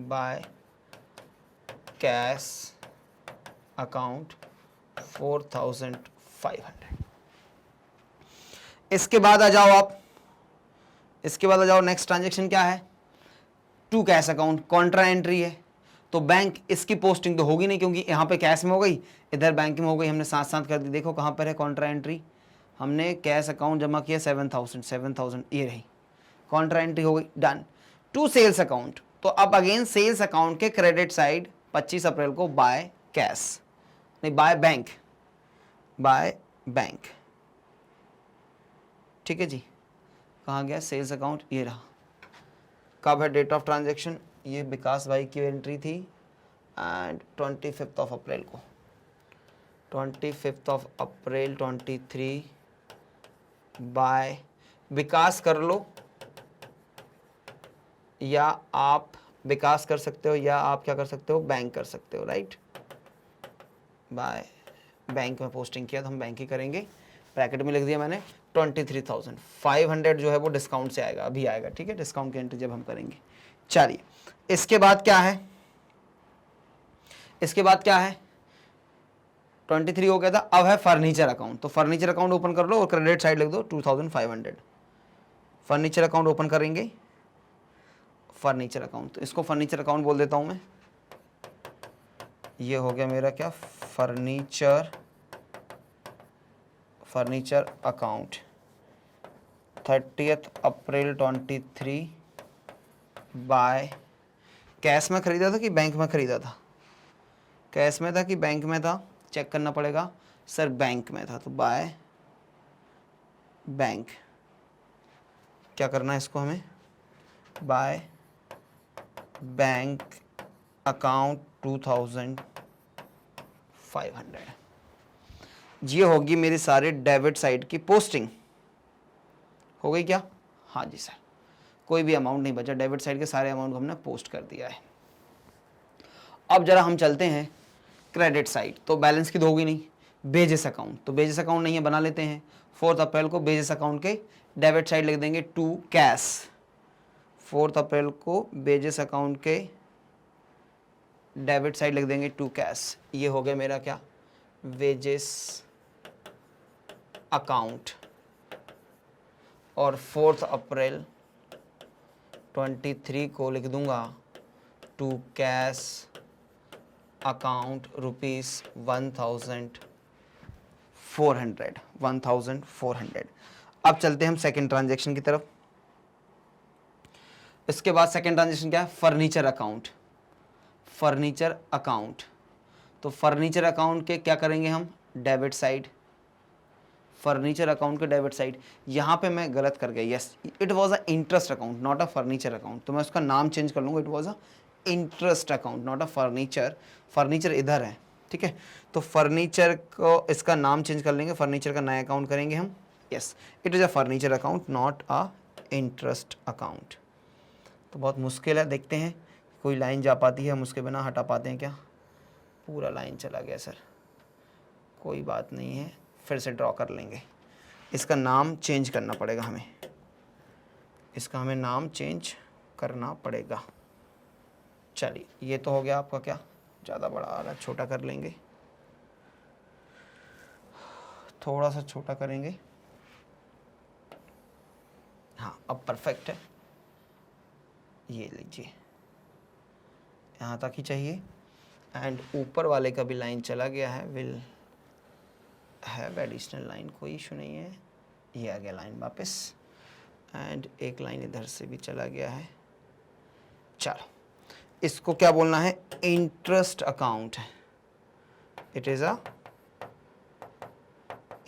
बाय कैश अकाउंट 4,500। इसके बाद आ जाओ आप, नेक्स्ट ट्रांजैक्शन क्या है? To cash account, contra entry है, तो बैंक इसकी पोस्टिंग तो होगी नहीं क्योंकि यहाँ पे कैश में हो गई, इधर बैंक में हो गई, हमने साथ साथ कर दी। देखो कहाँ पर है कॉन्ट्रा एंट्री, हमने कैश अकाउंट जमा किया 7,000, ये रही कॉन्ट्रा एंट्री हो गई, डन। टू सेल्स अकाउंट, तो अब अगेन सेल्स अकाउंट के क्रेडिट साइड 25 अप्रैल को बाय कैश, नहीं बाय बैंक। ठीक है जी, कहाँ गया सेल्स अकाउंट? ये रहा। कब है डेट ऑफ ट्रांजैक्शन? ये विकास भाई की एंट्री थी एंड 25 अप्रैल को, 25 अप्रैल 23 बाय विकास कर लो, या आप विकास कर सकते हो, या आप क्या कर सकते हो, बैंक कर सकते हो, राइट। बाय बैंक में पोस्टिंग किया तो हम बैंक ही करेंगे। ब्रैकेट में लिख दिया मैंने 23,500 जो है वो डिस्काउंट से आएगा, अभी आएगा, ठीक है, डिस्काउंट की एंट्री जब हम करेंगे। चलिए इसके बाद क्या है? 23 हो गया था। अब है फर्नीचर अकाउंट, तो फर्नीचर अकाउंट ओपन कर लो और क्रेडिट साइड लिख दो 2500। फर्नीचर अकाउंट ओपन करेंगे, फर्नीचर अकाउंट, तो इसको फर्नीचर अकाउंट बोल देता हूं मैं। ये हो गया मेरा क्या, फर्नीचर अकाउंट 30 अप्रैल 23 बाय, कैश में खरीदा था कि बैंक में खरीदा था? कैश में था कि बैंक में था, चेक करना पड़ेगा सर। बैंक में था, तो बाय बैंक, क्या करना है इसको हमें, बाय बैंक अकाउंट 2500। ये होगी मेरी सारे डेबिट साइड की पोस्टिंग। हो गई क्या? हाँ जी सर, कोई भी अमाउंट नहीं बचा, डेबिट साइड के सारे अमाउंट हमने पोस्ट कर दिया है। अब जरा हम चलते हैं क्रेडिट साइड, तो बैलेंस की तो होगी नहीं, बेजेस अकाउंट, तो बेजेस अकाउंट नहीं है, बना लेते हैं। 4 अप्रैल को बेजेस अकाउंट के डेबिट साइड लिख देंगे टू कैश। 4 अप्रैल को बेजेस अकाउंट के डेबिट साइड लिख देंगे टू कैश। ये हो गया मेरा क्या, वेजेस अकाउंट। और 4 अप्रैल 23 को लिख दूंगा टू कैश अकाउंट ₹1400। अब चलते हैं हम सेकेंड ट्रांजेक्शन की तरफ। इसके बाद सेकेंड ट्रांजेक्शन क्या है, फर्नीचर अकाउंट। फर्नीचर अकाउंट, तो फर्नीचर अकाउंट के क्या करेंगे हम, डेबिट साइड। फर्नीचर अकाउंट के डेबिट साइड, यहाँ पे मैं गलत कर गया, yes it was a interest account not a furniture account, तो मैं उसका नाम चेंज कर लूँगा, it was a interest account not a furniture. Furniture इधर है, ठीक है, तो फर्नीचर को इसका नाम चेंज कर लेंगे, फर्नीचर का नया अकाउंट करेंगे हम, yes it is a furniture account not a interest account. तो बहुत मुश्किल है, देखते हैं कोई लाइन जा पाती है, हम उसके बिना हटा पाते हैं क्या? पूरा लाइन चला गया सर, कोई बात नहीं है, फिर से ड्रॉ कर लेंगे। इसका नाम चेंज करना पड़ेगा हमें, इसका हमें नाम चेंज करना पड़ेगा। चलिए ये तो हो गया आपका क्या, ज़्यादा बड़ा आ रहा है, छोटा कर लेंगे, थोड़ा सा छोटा करेंगे, हाँ अब परफेक्ट है। ये लीजिए, यहाँ तक ही चाहिए, एंड ऊपर वाले का भी लाइन चला गया है, विल हैव एडिशनल लाइन, कोई इशू नहीं है। ये आ गया लाइन वापस, एंड एक लाइन इधर से भी चला गया है। चलो इसको क्या बोलना है, इंटरेस्ट अकाउंट है, it is a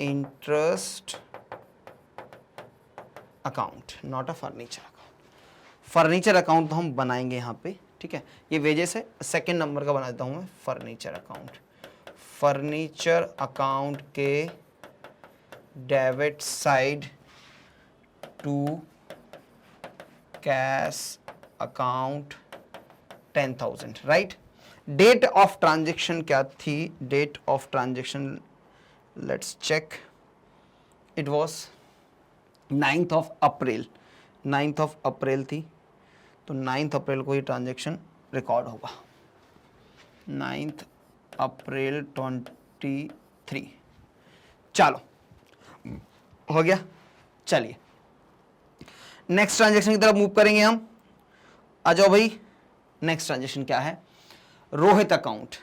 interest account not a furniture account. Furniture account तो हम बनाएंगे यहाँ पे, ठीक है, ये वेजेस है, सेकेंड नंबर का बना देता हूँ मैं, फर्नीचर अकाउंट। फर्नीचर अकाउंट के debit side to cash account 10,000, right. Date of transaction क्या थी, date of transaction let's check, it was 9th of April, 9th of April थी, तो 9th अप्रैल को ये ट्रांजेक्शन रिकॉर्ड होगा, 9th अप्रैल 23। चलो हो गया, चलिए नेक्स्ट ट्रांजेक्शन की तरफ मूव करेंगे हम। आ जाओ भाई, नेक्स्ट ट्रांजेक्शन क्या है, रोहित अकाउंट।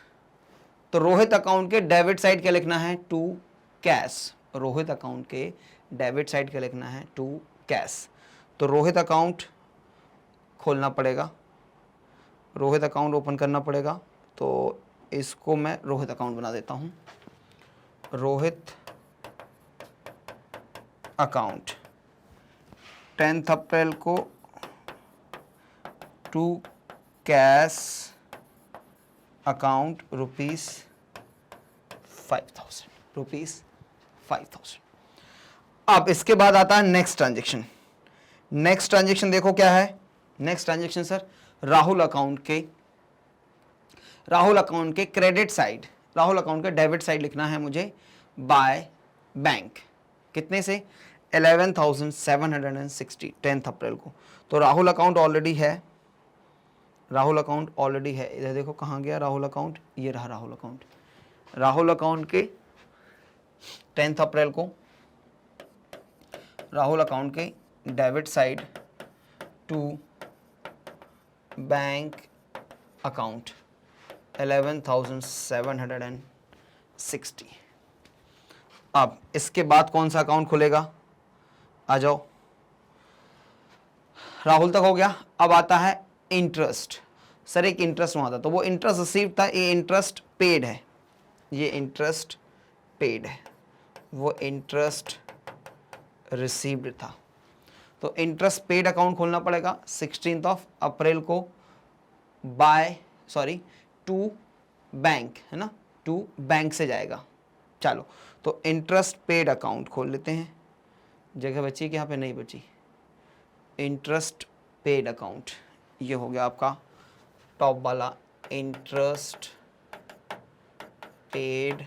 तो रोहित अकाउंट के डेबिट साइड क्या लिखना है, टू कैश। रोहित अकाउंट के डेबिट साइड क्या लिखना है, टू कैश। तो रोहित अकाउंट खोलना पड़ेगा, रोहित अकाउंट ओपन करना पड़ेगा, तो इसको मैं रोहित अकाउंट बना देता हूं, रोहित अकाउंट 10th अप्रैल को टू कैश अकाउंट ₹5,000। अब इसके बाद आता है नेक्स्ट ट्रांजेक्शन। नेक्स्ट ट्रांजेक्शन देखो क्या है, next transaction sir Rahul account के क्रेडिट साइड, राहुल अकाउंट के डेबिट साइड लिखना है मुझे बाय बैंक। कितने से, 11,760 10th अप्रैल को। तो राहुल अकाउंट ऑलरेडी है, राहुल अकाउंट ऑलरेडी है, इधर देखो कहाँ गया राहुल अकाउंट, ये रहा राहुल अकाउंट, राहुल अकाउंट के 10 अप्रैल को राहुल अकाउंट के debit side to bank account 11,760। अब इसके बाद कौन सा अकाउंट खुलेगा, आ जाओ। राहुल तक हो गया, अब आता है इंटरेस्ट। सर एक इंटरेस्ट वहाँ था, तो वो इंटरेस्ट रिसीव था, ये इंटरेस्ट पेड है, ये इंटरेस्ट पेड है, वो इंटरेस्ट रिसीव्ड था। तो इंटरेस्ट पेड अकाउंट खोलना पड़ेगा 16 अप्रैल को टू बैंक, है ना, टू बैंक से जाएगा। चलो तो इंटरेस्ट पेड अकाउंट खोल लेते हैं। जगह बची कि यहाँ पे नहीं बची। इंटरेस्ट पेड अकाउंट, ये हो गया आपका टॉप वाला, इंटरेस्ट पेड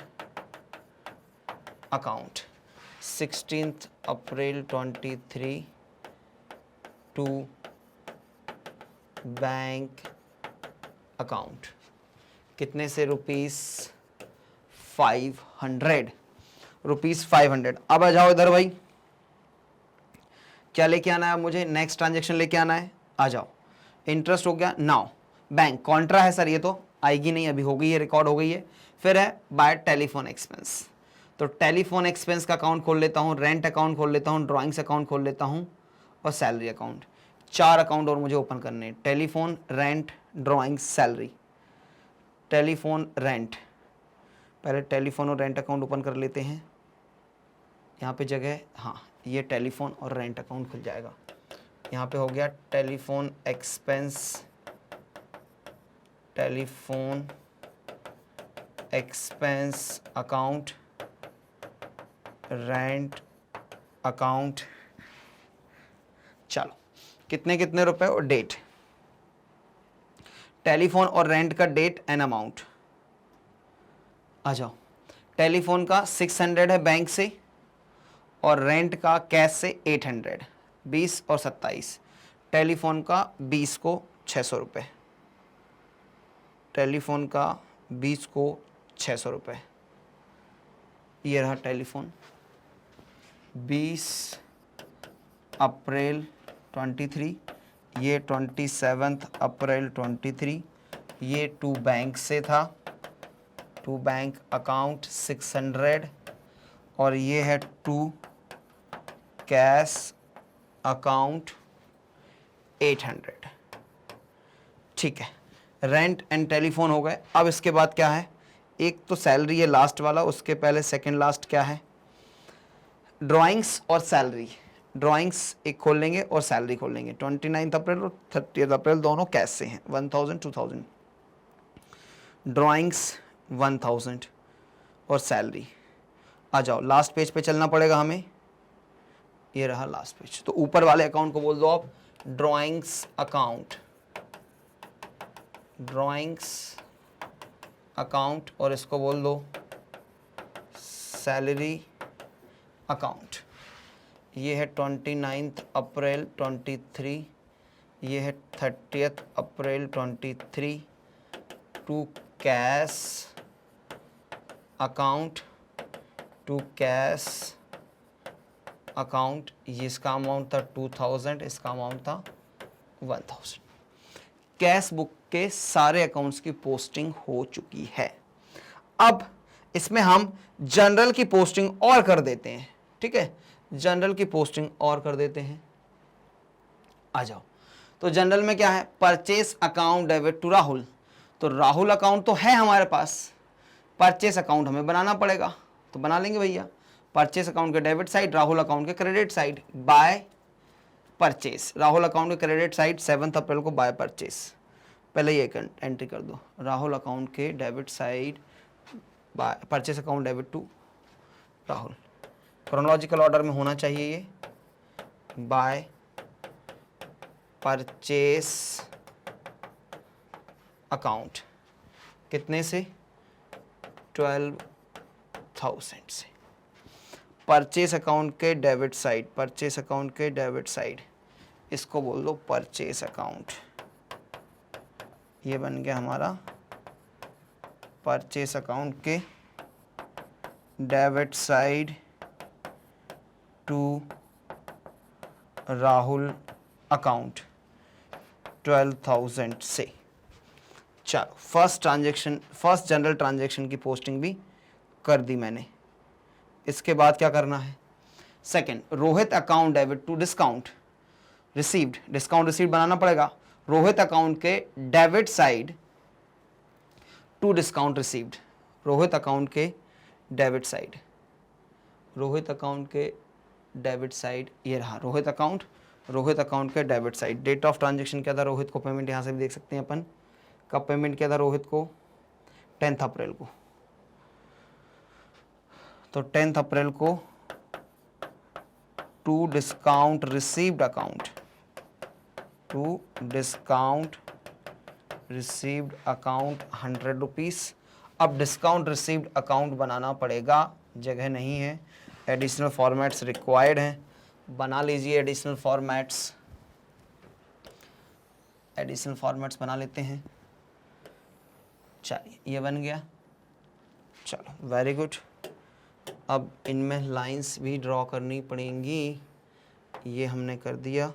अकाउंट 16 अप्रैल 23 टू बैंक अकाउंट। कितने से, ₹500, ₹500। अब आ जाओ इधर भाई, क्या लेके आना है मुझे, नेक्स्ट ट्रांजेक्शन लेके आना है, आ जाओ। इंटरेस्ट हो गया, नाउ बैंक कॉन्ट्रा है सर, ये तो आएगी नहीं, अभी हो गई है, रिकॉर्ड हो गई है। फिर है बाय टेलीफोन एक्सपेंस, तो टेलीफोन एक्सपेंस का अकाउंट खोल लेता हूँ, रेंट अकाउंट खोल लेता हूँ, ड्राइंग्स अकाउंट खोल लेता हूँ और सैलरी अकाउंट। 4 अकाउंट और मुझे ओपन करने हैं, telephone, rent, drawings, salary. Telephone, rent, पहले टेलीफोन और रेंट अकाउंट ओपन कर लेते हैं। यहाँ पे जगह, हाँ ये टेलीफोन और रेंट अकाउंट खुल जाएगा। यहाँ पे हो गया telephone expense, telephone expense account, rent account. चलो कितने कितने रुपए और डेट, टेलीफोन और रेंट का डेट एंड अमाउंट, आ जाओ। टेलीफोन का 600 है बैंक से और रेंट का कैश से 800, 20 और 27। टेलीफोन का 20 को 600 रुपये, टेलीफोन का 20 को 600 रुपये। ये रहा टेलीफोन। 20 अप्रैल 23, ये 27 अप्रैल 23, ये टू बैंक से था, टू बैंक अकाउंट 600, और ये है टू कैश अकाउंट 800। ठीक है, रेंट एंड टेलीफोन हो गए। अब इसके बाद क्या है, एक तो सैलरी है लास्ट वाला, उसके पहले सेकंड लास्ट क्या है, ड्राइंग्स और सैलरी। ड्राइंग्स एक खोल लेंगे और सैलरी खोल लेंगे। 29 अप्रैल और 30 अप्रैल दोनों कैश से हैं, 1000 2000। ड्राइंग्स 1000 और सैलरी। आ जाओ, लास्ट पेज पे चलना पड़ेगा हमें, ये रहा लास्ट पेज। तो ऊपर वाले अकाउंट को बोल दो आप ड्राइंग्स अकाउंट, ड्राइंग्स अकाउंट, और इसको बोल दो सैलरी अकाउंट। ये है 29 अप्रैल 23, ये है 30 अप्रैल 23 to cash account, to cash account. ये इसका अमाउंट था 2000, इसका अमाउंट था 1000। कैश बुक के सारे अकाउंट्स की पोस्टिंग हो चुकी है। अब इसमें हम जनरल की पोस्टिंग और कर देते हैं, ठीक है, जनरल की पोस्टिंग और कर देते हैं। आ जाओ, तो जनरल में क्या है, purchase account debit to Rahul. तो राहुल अकाउंट तो है हमारे पास, परचेस अकाउंट हमें बनाना पड़ेगा, तो बना लेंगे भैया। परचेस अकाउंट के डेबिट साइड, राहुल अकाउंट के credit side, by purchase. Rahul account के क्रेडिट साइड 7 अप्रैल को बाय परचेस। पहले ये एंट्री कर दो, राहुल अकाउंट के debit side by purchase account debit to Rahul. Chronological order में होना चाहिए ये, बाय परचेस अकाउंट। कितने से, 12,000 से। परचेस अकाउंट के डेबिट साइड, परचेस अकाउंट के डेबिट साइड, इसको बोल दो परचेस अकाउंट। ये बन गया हमारा परचेस अकाउंट के debit side to Rahul account 12,000 से। चलो फर्स्ट जनरल ट्रांजैक्शन की पोस्टिंग भी कर दी मैंने। इसके बाद क्या करना है? Second, Rohit account debit to discount received, discount received बनाना पड़ेगा। रोहित अकाउंट के debit side to discount received, Rohit account के डेबिट साइड, रोहित अकाउंट के डेबिट साइड, ये रहा रोहित अकाउंट के debit side. Date of transaction क्या था? रोहित को पेमेंट यहाँ से भी देख सकते हैं अपन, कब पेमेंट किया था रोहित को? 10 अप्रैल को। तो 10 अप्रैल को to discount received account, to discount received account 100 rupees. अब डिस्काउंट रिसीव्ड अकाउंट बनाना पड़ेगा, जगह नहीं है, एडिशनल फॉर्मेट्स रिक्वायर्ड हैं, बना लीजिए एडिशनल फॉर्मेट्स बना लेते हैं। चलिए ये बन गया, चलो वेरी गुड। अब इनमें लाइंस भी ड्रॉ करनी पड़ेंगी, ये हमने कर दिया।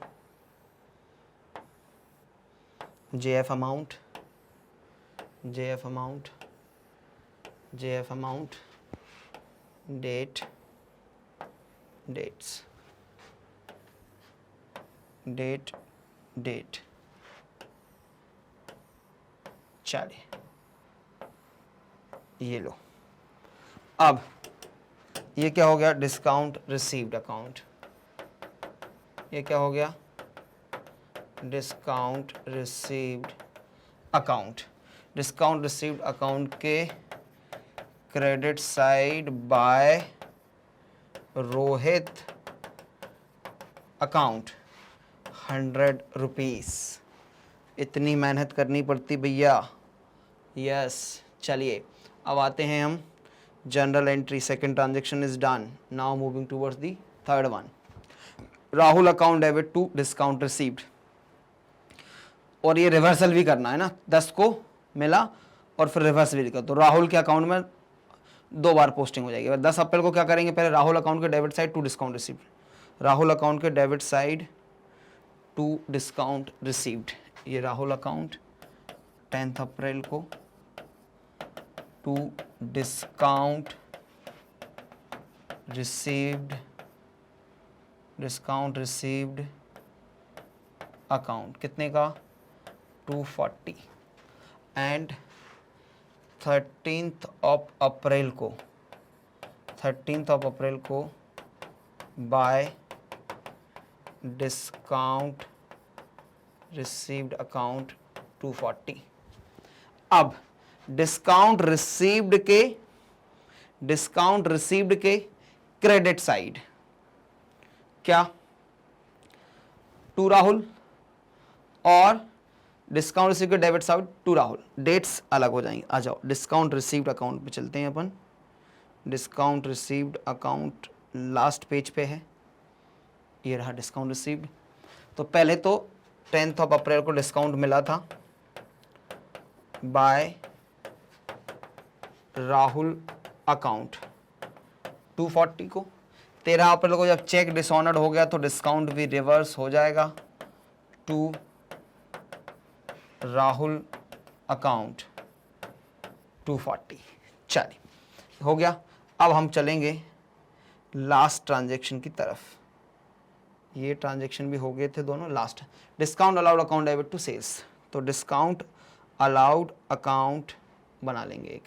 JF अमाउंट, डेट, चलिए ये लो। अब ये क्या हो गया? Discount received account. ये क्या हो गया? Discount received account. Discount received account के credit side by Rohit account 100 rupees. इतनी मेहनत करनी पड़ती भैया, यस। चलिए अब आते हैं हम journal entry. Second transaction is done, now moving towards the third one. Rahul account debit to discount received, और ये रिवर्सल भी करना है ना, 10 को मिला और फिर रिवर्स भी लिखा, तो राहुल के अकाउंट में 2 बार पोस्टिंग हो जाएगी। 10 अप्रैल को क्या करेंगे? पहले राहुल अकाउंट के debit side to discount received, Rahul account के debit side to discount received, ये राहुल अकाउंट 10 अप्रैल को टू डिस्काउंट रिसीव्ड अकाउंट कितने का? 240। एंड 13th ऑफ अप्रैल को बाय डिस्काउंट रिसीव्ड अकाउंट 240। अब डिस्काउंट रिसीव्ड के क्रेडिट साइड क्या? टू राहुल, और डिस्काउंट रिसीव के debit side to Rahul. Dates अलग हो जाएंगी, आ जाओ डिस्काउंट रिसीव्ड अकाउंट पे चलते हैं अपन। Discount received account last page पे है, ये रहा डिस्काउंट रिसीव्ड। तो पहले तो 10th ऑफ अप्रैल को डिस्काउंट मिला था बाय राहुल अकाउंट 240 को। 13 अप्रैल को जब चेक डिसऑनर्ड हो गया तो डिस्काउंट भी रिवर्स हो जाएगा टू राहुल अकाउंट 240। चलिए हो गया। अब हम चलेंगे लास्ट ट्रांजैक्शन की तरफ। ये ट्रांजैक्शन भी हो गए थे दोनों। Last discount allowed account debit to sales, तो डिस्काउंट अलाउड अकाउंट बना लेंगे एक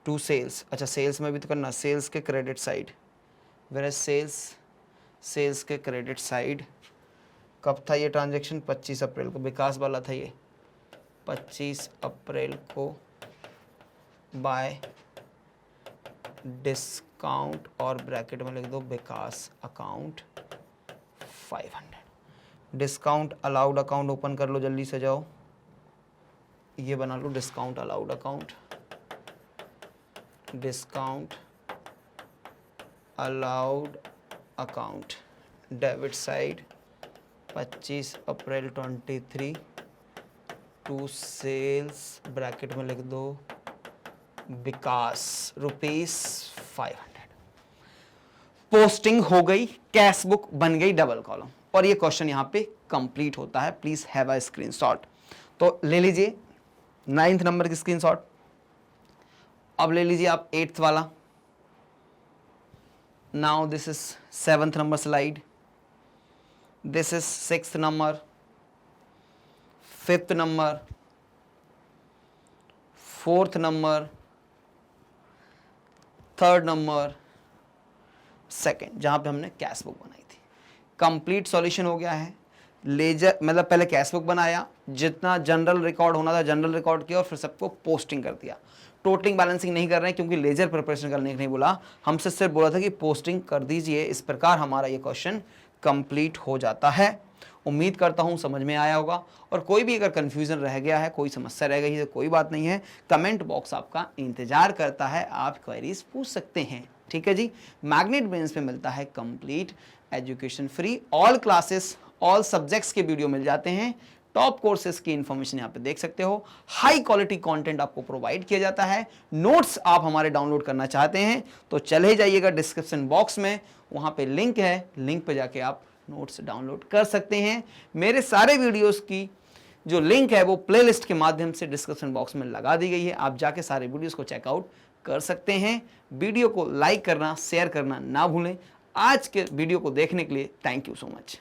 टू सेल्स। अच्छा सेल्स में भी तो करना, सेल्स के क्रेडिट साइड, वेयर सेल्स के क्रेडिट साइड कब था ये ट्रांजैक्शन? 25 अप्रैल को, विकास वाला था ये। 25 अप्रैल को बाय डिस्काउंट और ब्रैकेट में लिख दो Vikas account 500। Discount allowed account open कर लो, जल्दी से जाओ, ये बना लो discount allowed account. Discount allowed account debit side 25 April 23 to sales, bracket में लिख दो विकास ₹500। पोस्टिंग हो गई, कैश बुक बन गई डबल कॉलम, और ये क्वेश्चन यहां पे कंप्लीट होता है। Please have a screenshot. तो ले लीजिए 9th नंबर की स्क्रीनशॉट। अब ले लीजिए आप 8th वाला। Now this is 7th number slide, this is 6th number, 5th number, 4th number, 3rd number, 2nd, जहां पे हमने कैश बुक बनाई थी। कंप्लीट सॉल्यूशन हो गया है। लेजर मतलब पहले कैश बुक बनाया, जितना जनरल रिकॉर्ड होना था जनरल रिकॉर्ड किया, और फिर सबको पोस्टिंग कर दिया। टोटलिंग बैलेंसिंग नहीं कर रहे हैं क्योंकि लेजर प्रिपरेशन करने के नहीं बोला, हमसे सिर्फ बोला था कि पोस्टिंग कर दीजिए। इस प्रकार हमारा ये क्वेश्चन कंप्लीट हो जाता है। उम्मीद करता हूँ समझ में आया होगा, और कोई भी अगर कन्फ्यूजन रह गया है, कोई समस्या रह गई है तो कोई बात नहीं है, कमेंट बॉक्स आपका इंतजार करता है, आप क्वेरीज पूछ सकते हैं। ठीक है जी। मैग्नेट ब्रेन्स में मिलता है complete education free, all classes all subjects के वीडियो मिल जाते हैं, टॉप कोर्सेज की इंफॉर्मेशन यहाँ पे देख सकते हो, हाई क्वालिटी कंटेंट आपको प्रोवाइड किया जाता है। नोट्स आप हमारे डाउनलोड करना चाहते हैं तो चले जाइएगा डिस्क्रिप्शन बॉक्स में, वहाँ पे लिंक है, लिंक पे जाके आप नोट्स डाउनलोड कर सकते हैं। मेरे सारे वीडियोस की जो लिंक है वो प्लेलिस्ट के माध्यम से डिस्क्रिप्शन बॉक्स में लगा दी गई है, आप जाके सारे वीडियोस को चेकआउट कर सकते हैं। वीडियो को लाइक करना, शेयर करना ना भूलें। आज के वीडियो को देखने के लिए थैंक यू सो मच।